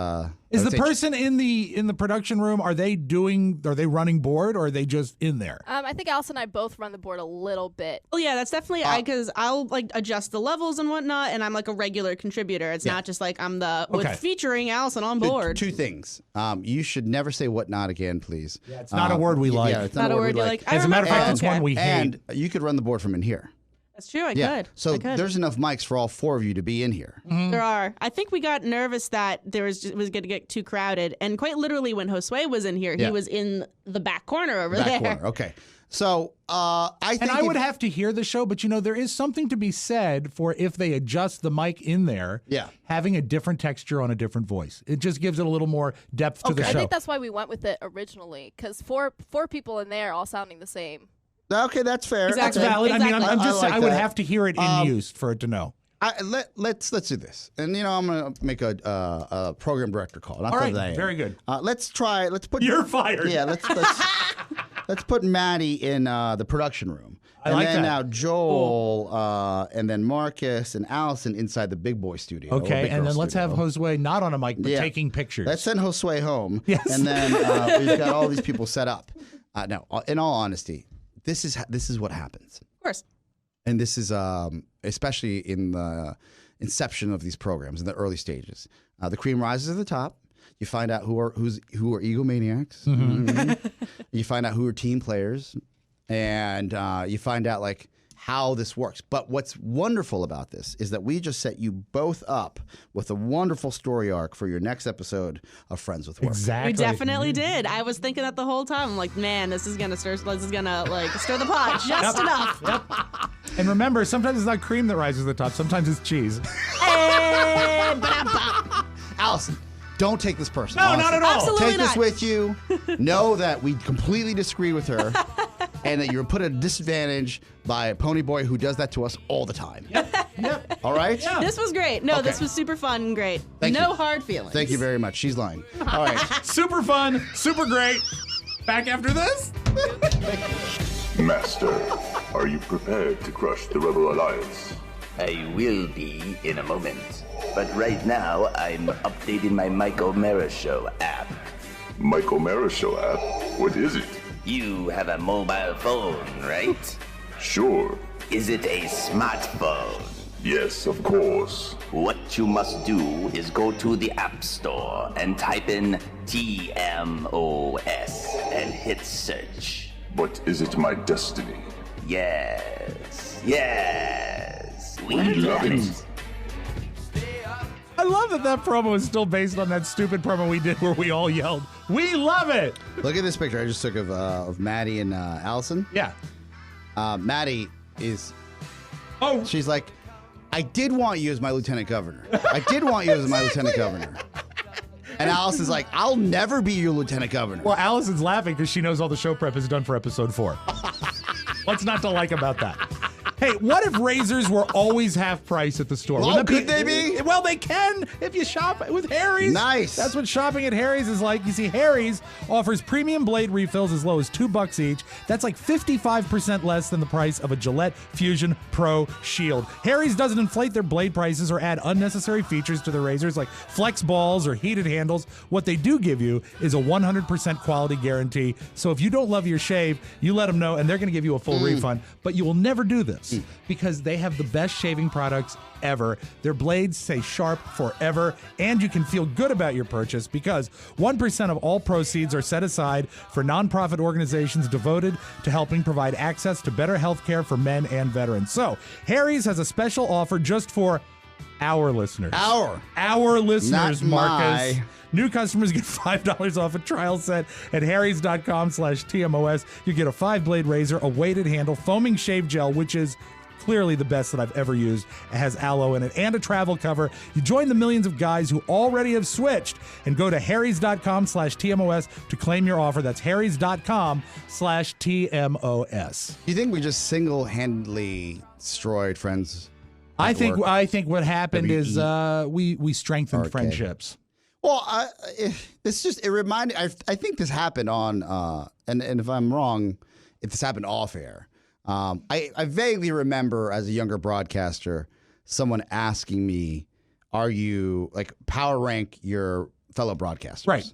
is the person in the production room, are they running board or are they just in there? I think Allison and I both run the board a little bit. Well, yeah, that's definitely because I'll adjust the levels and whatnot, and I'm like a regular contributor. It's not just like I'm with featuring Allison on board. Two things. You should never say whatnot again, please. Yeah, it's not a word we like. Yeah, it's not a word you like. As a matter of fact, it's one we hate. And you could run the board from in here. That's true. I could. So I could. there's enough mics for all 4 of you to be in here. There are. I think we got nervous that it was going to get too crowded, and quite literally, when Josue was in here, he was in the back corner over there. Corner. Okay. So I think I would have to hear the show, but there is something to be said for if they adjust the mic in there, having a different texture on a different voice. It just gives it a little more depth to the show. I think that's why we went with it originally, because four people in there all sounding the same. Okay, that's fair. That's valid. Exactly. I mean, I'm just saying, like I would that. have to hear it in use for it to know. Let's do this, and I'm gonna make a program director call. Not All right, that I am. very good. Let's put. You're fired. Yeah, let's put Maddie in the production room, and like then that. now Joel, and then Marcus and Allison inside the big boy studio. Okay, big and girl then let's have studio. Josue not on a mic, but taking pictures. Let's send Josue home. Yes. And then we've got all these people set up. No, in all honesty, this is what happens. Of course. And this is especially in the inception of these programs in the early stages. The cream rises to the top. You find out who are egomaniacs. Mm-hmm. You find out who are team players, and you find out how this works. But what's wonderful about this is that we just set you both up with a wonderful story arc for your next episode of Friends with Work. Exactly. We definitely did. I was thinking that the whole time. I'm like, man, this is gonna stir the pot just enough. Yep. And remember, sometimes it's not cream that rises to the top. Sometimes it's cheese. Allison, don't take this personal. No, honestly. not at all. Absolutely Take this not. with you. Know that we completely disagree with her. And that you're put at a disadvantage by a pony boy who does that to us all the time. Yep. All right? Yeah. This was great. No, Okay. this was super fun and great. Thank no you. hard feelings. Thank you very much. She's lying. All right. Super fun, super great. Back after this? Master, are you prepared to crush the Rebel Alliance? I will be in a moment. But right now, I'm updating my Mike O'Mara Show app. Mike O'Mara Show app? What is it? You have a mobile phone, right? Sure. Is it a smartphone? Yes, of course. What you must do is go to the App Store and type in TMOS and hit search. But is it my destiny? Yes. We love it. I love that promo is still based on that stupid promo we did where we all yelled, "We love it!" Look at this picture I just took of Maddie and Allison. Yeah. Maddie is... Oh. She's like, I did want you as my lieutenant governor. I did want you as my lieutenant governor. And Allison's like, I'll never be your lieutenant governor. Well, Allison's laughing because she knows all the show prep is done for episode 4. What's not to like about that? Hey, what if razors were always half price at the store? Oh, could they be? Well, they can if you shop with Harry's. Nice. That's what shopping at Harry's is like. You see, Harry's offers premium blade refills as low as $2 each. That's like 55% less than the price of a Gillette Fusion Pro Shield. Harry's doesn't inflate their blade prices or add unnecessary features to their razors like flex balls or heated handles. What they do give you is a 100% quality guarantee. So if you don't love your shave, you let them know and they're going to give you a full refund. But you will never do this. Because they have the best shaving products ever. Their blades stay sharp forever, and you can feel good about your purchase because 1% of all proceeds are set aside for nonprofit organizations devoted to helping provide access to better health care for men and veterans. So, Harry's has a special offer just for our listeners. Our listeners, Not Marcus. my. New customers get $5 off a trial set at harrys.com/TMOS. You get a 5-blade razor, a weighted handle, foaming shave gel, which is clearly the best that I've ever used. It has aloe in it, and a travel cover. You join the millions of guys who already have switched and go to harrys.com/TMOS to claim your offer. That's harrys.com/TMOS. You think we just single-handedly destroyed friends? I think what happened is we strengthened friendships. Well, it reminded. I think this happened on, and if I'm wrong, if this happened off air, I vaguely remember as a younger broadcaster, someone asking me, "Are you like power rank your fellow broadcasters?" Right.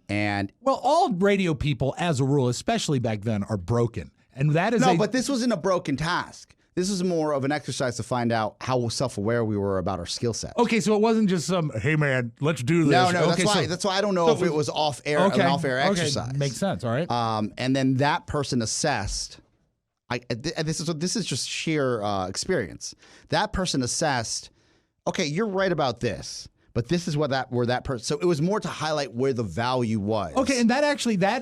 And all radio people, as a rule, especially back then, are broken, and that is but this wasn't a broken task. This was more of an exercise to find out how self-aware we were about our skill set. Okay, so it wasn't just some, hey man, let's do this. No, okay, that's why I don't know if it was off-air, an off-air exercise. Makes sense, all right. And then that person assessed, this is just sheer experience. That person assessed, okay, you're right about this, but this is where that person, so it was more to highlight where the value was. Okay, and that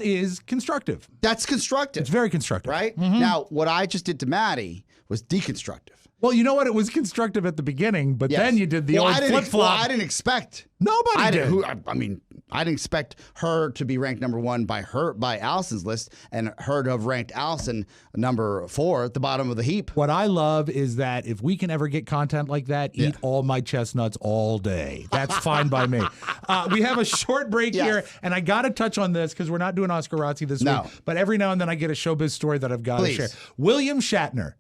is constructive. That's constructive. It's very constructive. Right? Mm-hmm. Now, what I just did to Maddie was deconstructive. Well, you know what? It was constructive at the beginning, but then you did the old flip-flop. Well, I didn't expect. Nobody did. I didn't expect her to be ranked number 1 by Allison's list and her to have ranked Allison number 4 at the bottom of the heap. What I love is that if we can ever get content like that, eat all my chestnuts all day. That's fine by me. We have a short break here, and I got to touch on this because we're not doing Oscar Razzi this week, but every now and then I get a showbiz story that I've got to share. William Shatner.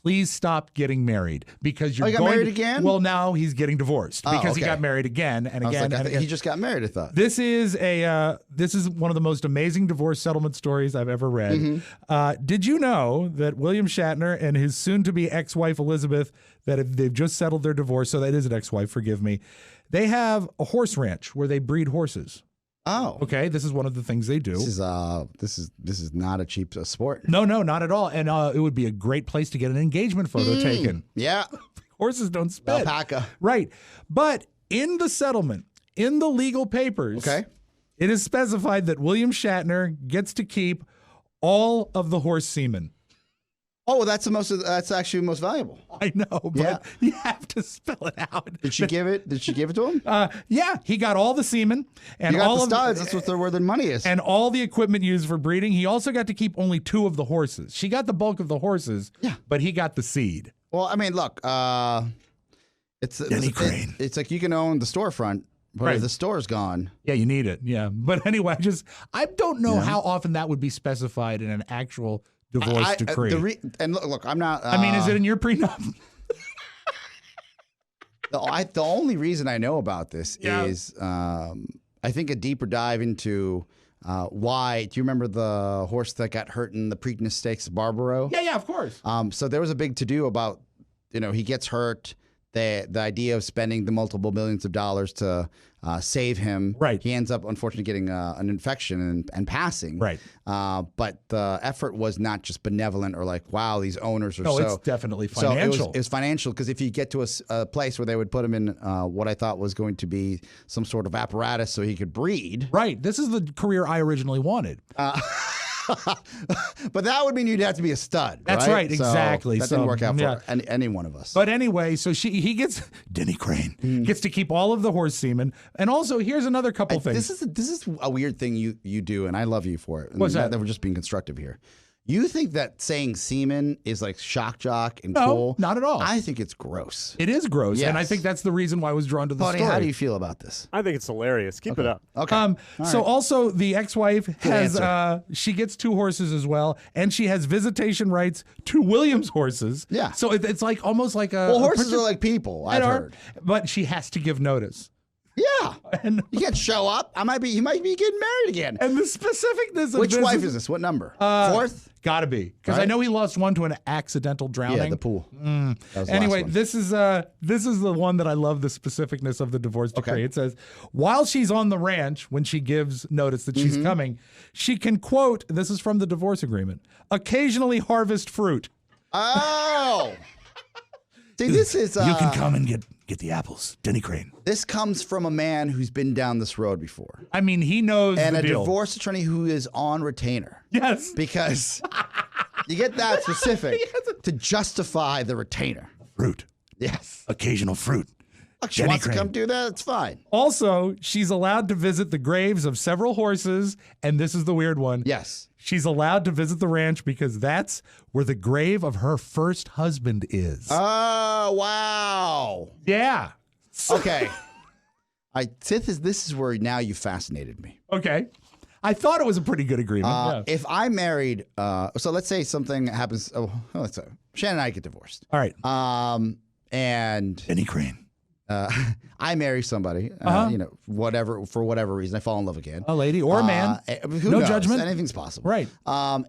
Please stop getting married because you're going married again? Well, now he's getting divorced because he got married again and again and again. He just got married, I thought. This is one of the most amazing divorce settlement stories I've ever read. Mm-hmm. Did you know that William Shatner and his soon-to-be ex-wife Elizabeth, they've just settled their divorce, so that is an ex-wife, forgive me. They have a horse ranch where they breed horses. Oh, okay. This is one of the things they do. This is not a cheap sport. No, not at all. And it would be a great place to get an engagement photo taken. Yeah, horses don't spit. Alpaca, right? But in the settlement, in the legal papers, it is specified that William Shatner gets to keep all of the horse semen. Oh, that's actually the most valuable. I know, but you have to spell it out. Did she give it to him? Yeah, he got all the semen and you got all the studs. That's what where the money is, and all the equipment used for breeding. He also got to keep only 2 of the horses. She got the bulk of the horses, but he got the seed. Well, I mean, look, it's like you can own the storefront. But if the store's gone. Yeah, you need it. Yeah. But anyway, I don't know how often that would be specified in an actual divorce decree. And look, I'm not. I mean, is it in your prenup? The only reason I know about this is I think a deeper dive into why. Do you remember the horse that got hurt in the Preakness Stakes, Barbaro? Yeah, of course. So there was a big to-do about, he gets hurt. The idea of spending the multiple millions of dollars to save him. Right. He ends up, unfortunately, getting an infection and passing. Right. But the effort was not just benevolent or like, wow, these owners are no, so. it's definitely financial. So it was financial because if you get to a place where they would put him in what I thought was going to be some sort of apparatus so he could breed. Right. This is the career I originally wanted. But that would mean you'd have to be a stud. That's right, So exactly. that didn't work out for any one of us. But anyway, so he gets Denny Crane gets to keep all of the horse semen, and also here's another couple things. This is a weird thing you do, and I love you for it. What's that? That we're just being constructive here. You think that saying semen is like shock jock and No, cool? not at all. I think it's gross. It is gross, and I Yes. think that's the reason why I was drawn to the Tony, story. how do you feel about this? I think it's hilarious. Keep it up. Okay. So also the ex-wife has answer. she gets 2 horses as well, and she has visitation rights to Williams horses. Yeah. So it's like almost like a Well, horses are like people, I've heard. But she has to give notice. Yeah. You can't show up. He might be getting married again. And the specificness of Which this wife is this? What number? 4th? Gotta be. Because I Right? know he lost one to an accidental drowning. Yeah, the pool. That was the Anyway, last one. this is the one that I love the specificness of the divorce decree. It says, while she's on the ranch, when she gives notice that she's coming, she can, quote, this is from the divorce agreement, occasionally harvest fruit. Oh. See, this is... you can come and get the apples, Denny Crane. This comes from a man who's been down this road before. I mean, he knows And the a deal. divorce attorney who is on retainer. Yes. Because you get that specific to justify the retainer. Fruit. Yes. Occasional fruit. She Denny wants to Crane. come do that, it's fine. Also, she's allowed to visit the graves of several horses, and this is the weird one. Yes. She's allowed to visit the ranch because that's where the grave of her first husband is. Oh, wow. Yeah. Okay. This is where now you fascinated me. Okay. I thought it was a pretty good agreement. Yeah. If I married, so let's say something happens. Let's say Shannon and I get divorced. All right. And Denny Crane. I marry somebody, for whatever reason, I fall in love again. A lady or a man. Who No knows? judgment. Anything's possible. Right.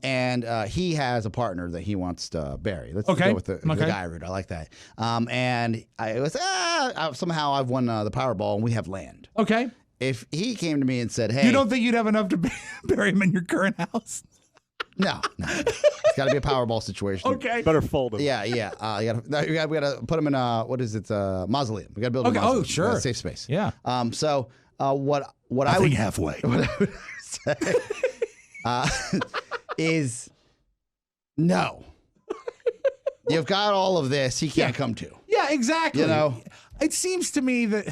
And he has a partner that he wants to bury. Let's Okay. go with the Okay. guy route. I like that. And I was somehow I've won the Powerball and we have land. Okay. If he came to me and said, "Hey, You don't think you'd have enough to bury him in your current house? no, it's got to be a Powerball situation." Okay. Better fold it. Yeah. We got to put him in a mausoleum. We got to build a Okay. mausoleum. Oh, sure. A safe space. Yeah. So what I I would think halfway. what I would say is no. You've got all of this. He can't come to. Yeah, exactly. You know? It seems to me that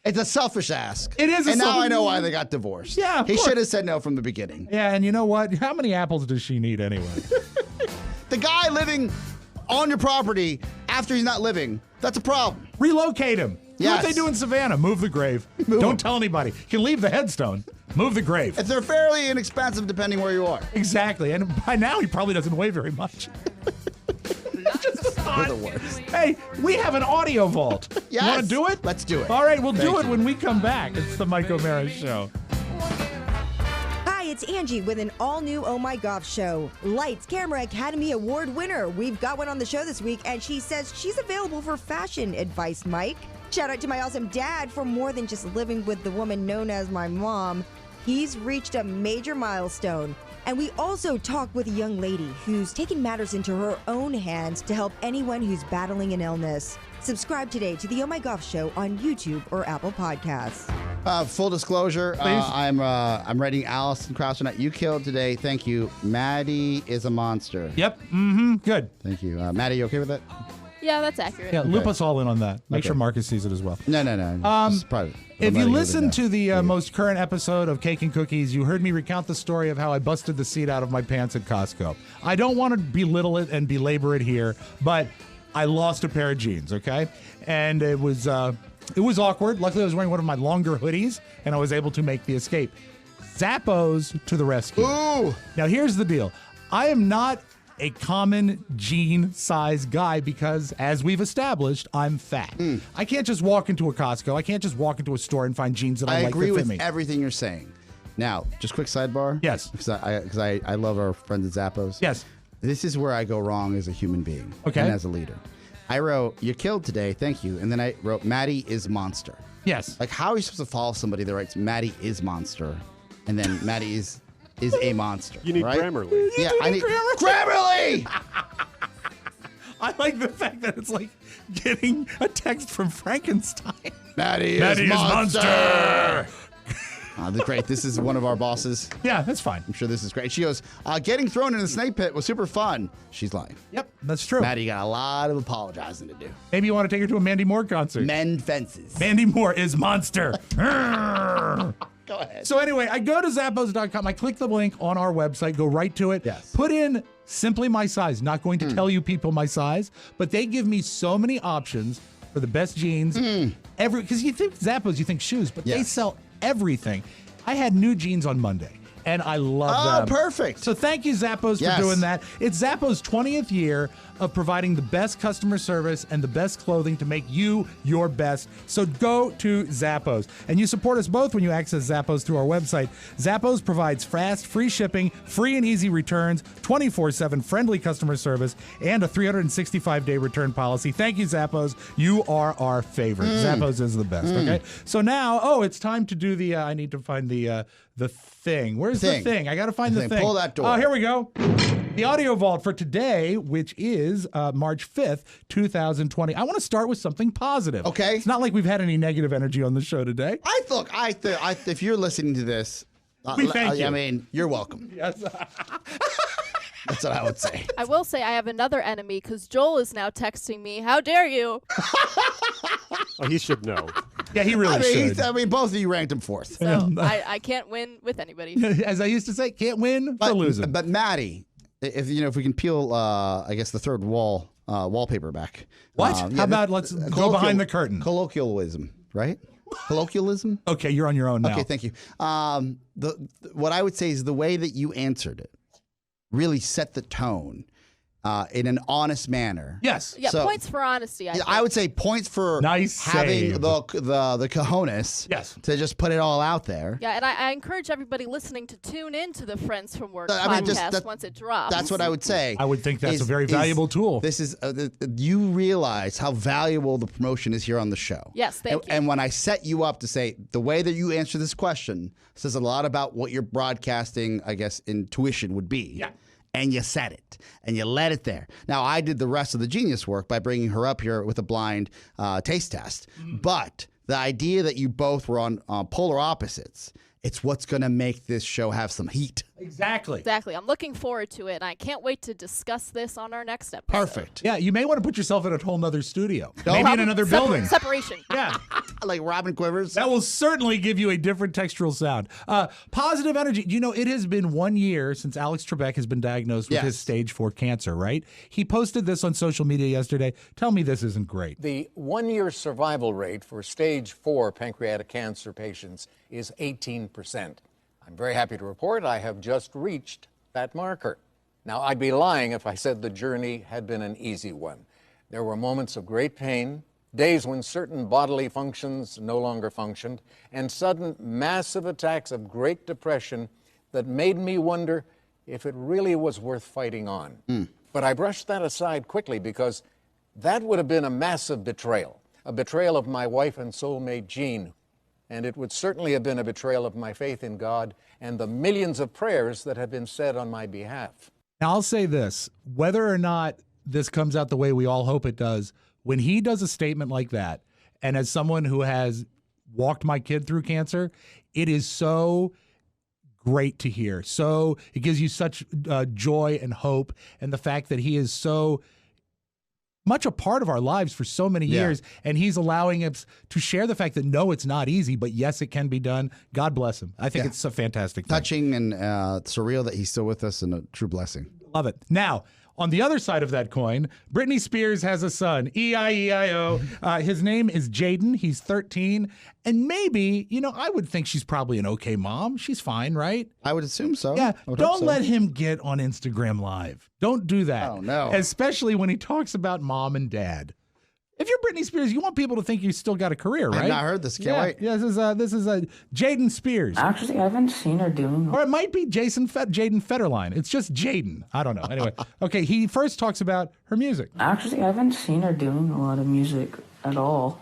It's a selfish ask. It is a And now selfish- I know why they got divorced. Yeah, of He course. should have said no from the beginning. yeah, and you know what? How many apples does she need anyway? The guy living on your property after he's not living, that's a problem. Relocate him. Do what Yes. they do in Savannah. Move the grave. Don't tell anybody. You can leave the headstone. Move the grave. They're fairly inexpensive depending where you are. Exactly. And by now, he probably doesn't weigh very much. They're the worst. Hey, we have an audio vault. Yes. You want to do it? Let's do it. All right, we'll do Thank it you. when we come back. It's the Mike O'Mara Show. Hi, it's Angie with an all-new Oh My Golf show. Lights Camera Academy Award winner. We've got one on the show this week, and she says she's available for fashion advice, Mike. Shout out to my awesome dad for more than just living with the woman known as my mom. He's reached a major milestone. And we also talk with a young lady who's taken matters into her own hands to help anyone who's battling an illness. Subscribe today to the Oh My Golf Show on YouTube or Apple Podcasts. Full disclosure, I'm writing Allison Krauser. You killed today. Thank you. Maddie is a monster. Yep. Mm-hmm. Good. Thank you. Maddie, you okay with that? Yeah, that's accurate. Yeah, loop us all in on that. Make Okay. sure Marcus sees it as well. No. It's private. If I'm you letting listen know. to the most current episode of Cake and Cookies, you heard me recount the story of how I busted the seat out of my pants at Costco. I don't want to belittle it and belabor it here, but I lost a pair of jeans, okay? And it was awkward. Luckily, I was wearing one of my longer hoodies, and I was able to make the escape. Zappos to the rescue. Ooh! Now, here's the deal. I am not a common jean size guy because, as we've established, I'm fat. I can't just walk into a Costco. I can't just walk into a store and find jeans that I like agree that fit with me. everything you're saying. Now, just quick sidebar. Yes. Because I love our friends at Zappos. Yes. This is where I go wrong as a human being. Okay. And as a leader. I wrote, "You killed today, thank you." And then I wrote, "Maddie is monster." Yes. Like, how are you supposed to follow somebody that writes, "Maddie is monster," and then Maddie is a monster? You need right? Grammarly. Yeah, I need Grammarly! I like the fact that it's like getting a text from Frankenstein. Maddie is monster! Great. This is one of our bosses. Yeah, that's fine. I'm sure this is great. She goes, "Getting thrown in the snake pit was super fun." She's lying. Yep, that's true. Maddie got a lot of apologizing to do. Maybe you want to take her to a Mandy Moore concert. Mend fences. Mandy Moore is monster. Go ahead. So anyway, I go to Zappos.com. I click the link on our website, go right to it. Yes. Put in simply my size. Not going to tell you people my size, but they give me so many options for the best jeans. Because you think Zappos, you think shoes, but they sell everything. I had new jeans on Monday, and I love them. Oh, perfect. So thank you, Zappos, for doing that. It's Zappos' 20th year of providing the best customer service and the best clothing to make you your best. So go to Zappos. And you support us both when you access Zappos through our website. Zappos provides fast, free shipping, free and easy returns, 24/7 friendly customer service, and a 365-day return policy. Thank you, Zappos. You are our favorite. Zappos is the best, okay? So now, it's time to do the, I need to find the thing. Where's the thing? I got to find the thing. Pull that door. Oh, here we go. The audio vault for today, which is March 5th, 2020. I want to start with something positive. Okay. It's not like we've had any negative energy on the show today. If you're listening to this, we thank you. I mean, you're welcome. Yes. That's what I would say. I will say I have another enemy because Joel is now texting me, "How dare you?" Oh, he should know. Yeah, he really should. Both of you ranked him fourth. So I can't win with anybody. As I used to say, can't win for losing. But Maddie, if we can peel, I guess the third wallpaper back. What? How about let's go behind the curtain? Colloquialism, right? Colloquialism. Okay, you're on your own now. Okay, thank you. What I would say is the way that you answered it really set the tone in an honest manner. Yes. Yeah, So- points for honesty. I would say points for having save. the cojones to just put it all out there. Yeah, and I encourage everybody listening to tune in to the Friends from Work I mean, podcast once it drops. That's what I would say. I would think that's a very valuable tool. This is you realize how valuable the promotion is here on the show. Yes, thank you. And when I set you up to say the way that you answer this question says a lot about what your broadcasting, I guess, intuition would be. Yeah. And you said it, and you let it there. Now, I did the rest of the genius work by bringing her up here with a blind taste test. But the idea that you both were on polar opposites, it's what's going to make this show have some heat. Exactly. Exactly. I'm looking forward to it, and I can't wait to discuss this on our next episode. Perfect. Yeah, you may want to put yourself in a whole nother studio. Maybe in another building. Separation. Yeah. Like Robin Quivers. That will certainly give you a different textural sound. Positive energy. You know, it has been 1 year since Alex Trebek has been diagnosed with his stage 4 cancer, right? He posted this on social media yesterday. Tell me this isn't great. The 1-year survival rate for stage 4 pancreatic cancer patients is 18%. I'm very happy to report I have just reached that marker. Now, I'd be lying if I said the journey had been an easy one. There were moments of great pain, days when certain bodily functions no longer functioned, and sudden massive attacks of great depression that made me wonder if it really was worth fighting on. But I brushed that aside quickly because that would have been a massive betrayal, a betrayal of my wife and soulmate Jean, and it would certainly have been a betrayal of my faith in God and the millions of prayers that have been said on my behalf. Now, I'll say this, whether or not this comes out the way we all hope it does, when he does a statement like that, and as someone who has walked my kid through cancer, it is so great to hear. So it gives you such joy and hope, and the fact that he is so much a part of our lives for so many years, and he's allowing us to share the fact that no, it's not easy, but yes, it can be done. God bless him. I think it's a fantastic thing. Touching and surreal that he's still with us, and a true blessing. Love it. Now, On the other side of that coin, Britney Spears has a son, E-I-E-I-O. His name is Jaden. He's 13. And maybe, I would think she's probably an okay mom. She's fine, right? I would assume so. Yeah. I would hope Don't so. let him get on Instagram Live. Don't do that. Oh, no. Especially when he talks about mom and dad. If you're Britney Spears, you want people to think you still got a career, right? I've not heard this. Can't wait. Yeah, this is Jaden Spears. Actually, I haven't seen her doing. Or it might be Jaden Federline. It's just Jaden. I don't know. Anyway, okay. He first talks about her music. Actually, I haven't seen her doing a lot of music at all.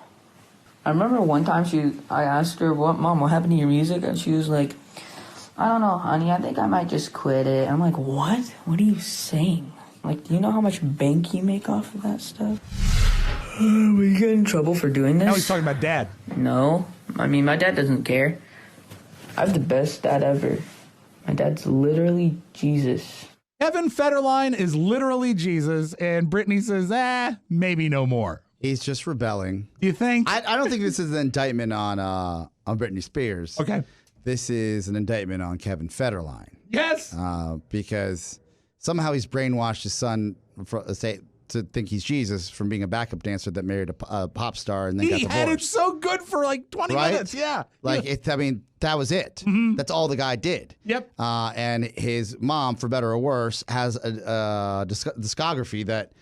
I remember one time I asked her, Mom, what happened to your music? And she was like, I don't know, honey. I think I might just quit it. I'm like, what? What are you saying? Like, do you know how much bank you make off of that stuff? Will you get in trouble for doing this? Now he's talking about dad. No. I mean, my dad doesn't care. I have the best dad ever. My dad's literally Jesus. Kevin Federline is literally Jesus, and Britney says, maybe no more. He's just rebelling. You think? I don't think this is an indictment on Britney Spears. Okay. This is an indictment on Kevin Federline. Yes. Because somehow he's brainwashed his son to think he's Jesus from being a backup dancer that married a pop star and then got divorced. He had it so good for like 20 minutes. Yeah. That was it. Mm-hmm. That's all the guy did. Yep. And his mom, for better or worse, has a discography that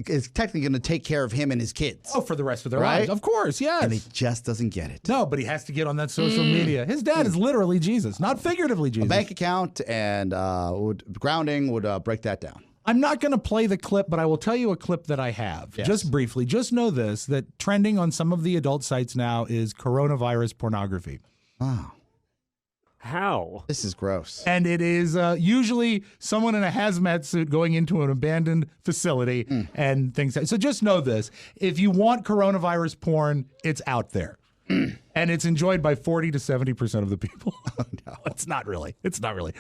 is technically going to take care of him and his kids. Oh, for the rest of their lives. Of course, yes. And he just doesn't get it. No, but he has to get on that social media. His dad is literally Jesus, not figuratively Jesus. A bank account and grounding would break that down. I'm not going to play the clip, but I will tell you a clip that I have. Yes. Just briefly. Just know this, that trending on some of the adult sites now is coronavirus pornography. Wow. How? This is gross. And it is usually someone in a hazmat suit going into an abandoned facility and things. So just know this. If you want coronavirus porn, it's out there. And it's enjoyed by 40 to 70% of the people. Oh, no. It's not really.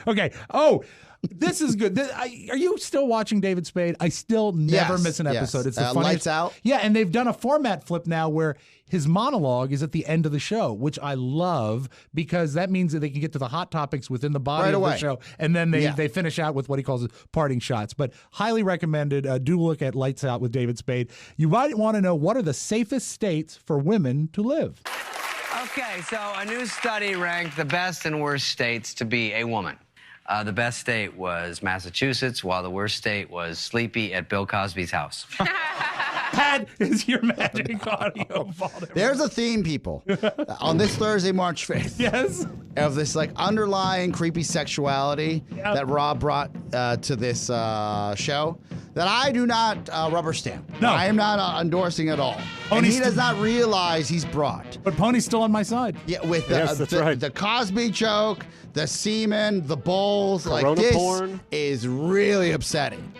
Okay. Oh, this is good. Are you still watching David Spade? I still never miss an episode. Yes. It's the funniest. Lights Out? Yeah, and they've done a format flip now where his monologue is at the end of the show, which I love because that means that they can get to the hot topics within the body of the show, and then they finish out with what he calls parting shots. But highly recommended. Do look at Lights Out with David Spade. You might want to know, what are the safest states for women to live? Okay, so a new study ranked the best and worst states to be a woman. The best state was Massachusetts, while the worst state was sleepy at Bill Cosby's house. That is your magic audio. There's a theme, people, on this Thursday, March 5th. Yes. Of this underlying creepy sexuality that Rob brought to this show that I do not rubber stamp. No. I am not endorsing at all. And he does not realize he's brought. But Pony's still on my side. Yeah, with that's right. The Cosby joke, the semen, the bowls. Corona this porn. is really upsetting.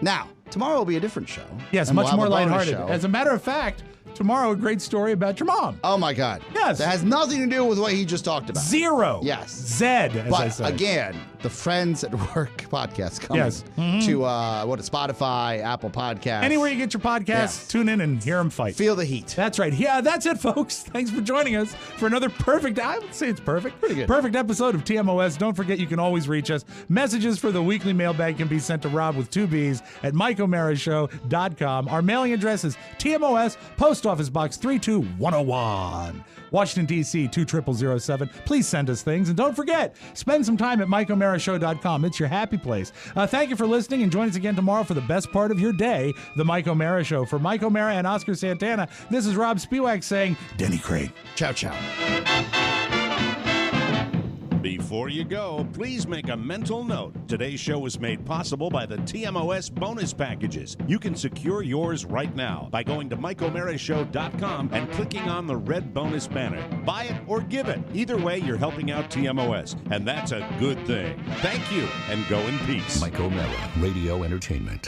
Now, tomorrow will be a different show. Yes, and much we'll have more a bonus lighthearted. show. As a matter of fact, tomorrow a great story about your mom. Oh my God. Yes. That has nothing to do with what he just talked about. Zero. Yes. Zed, as I say. But again, the Friends at Work podcast coming to Spotify, Apple Podcasts. Anywhere you get your podcasts, tune in and hear them fight. Feel the heat. That's right. Yeah, that's it, folks. Thanks for joining us for another perfect, I would say it's perfect. Pretty good. Perfect episode of TMOS. Don't forget, you can always reach us. Messages for the weekly mailbag can be sent to Rob with 2 B's at MikeO'MaraShow.com. Our mailing address is TMOS, Post Office Box 32101. Washington, D.C. 20007. Please send us things. And don't forget, spend some time at MikeO'MaraShow.com. It's your happy place. Thank you for listening, and join us again tomorrow for the best part of your day, The Mike O'Mara Show. For Mike O'Mara and Oscar Santana, this is Rob Spiewak saying, Denny Craig. Ciao, ciao. Before you go, please make a mental note. Today's show was made possible by the TMOS bonus packages. You can secure yours right now by going to MikeO'MaraShow.com and clicking on the red bonus banner. Buy it or give it. Either way, you're helping out TMOS, and that's a good thing. Thank you, and go in peace. Mike O'Mara, Radio Entertainment.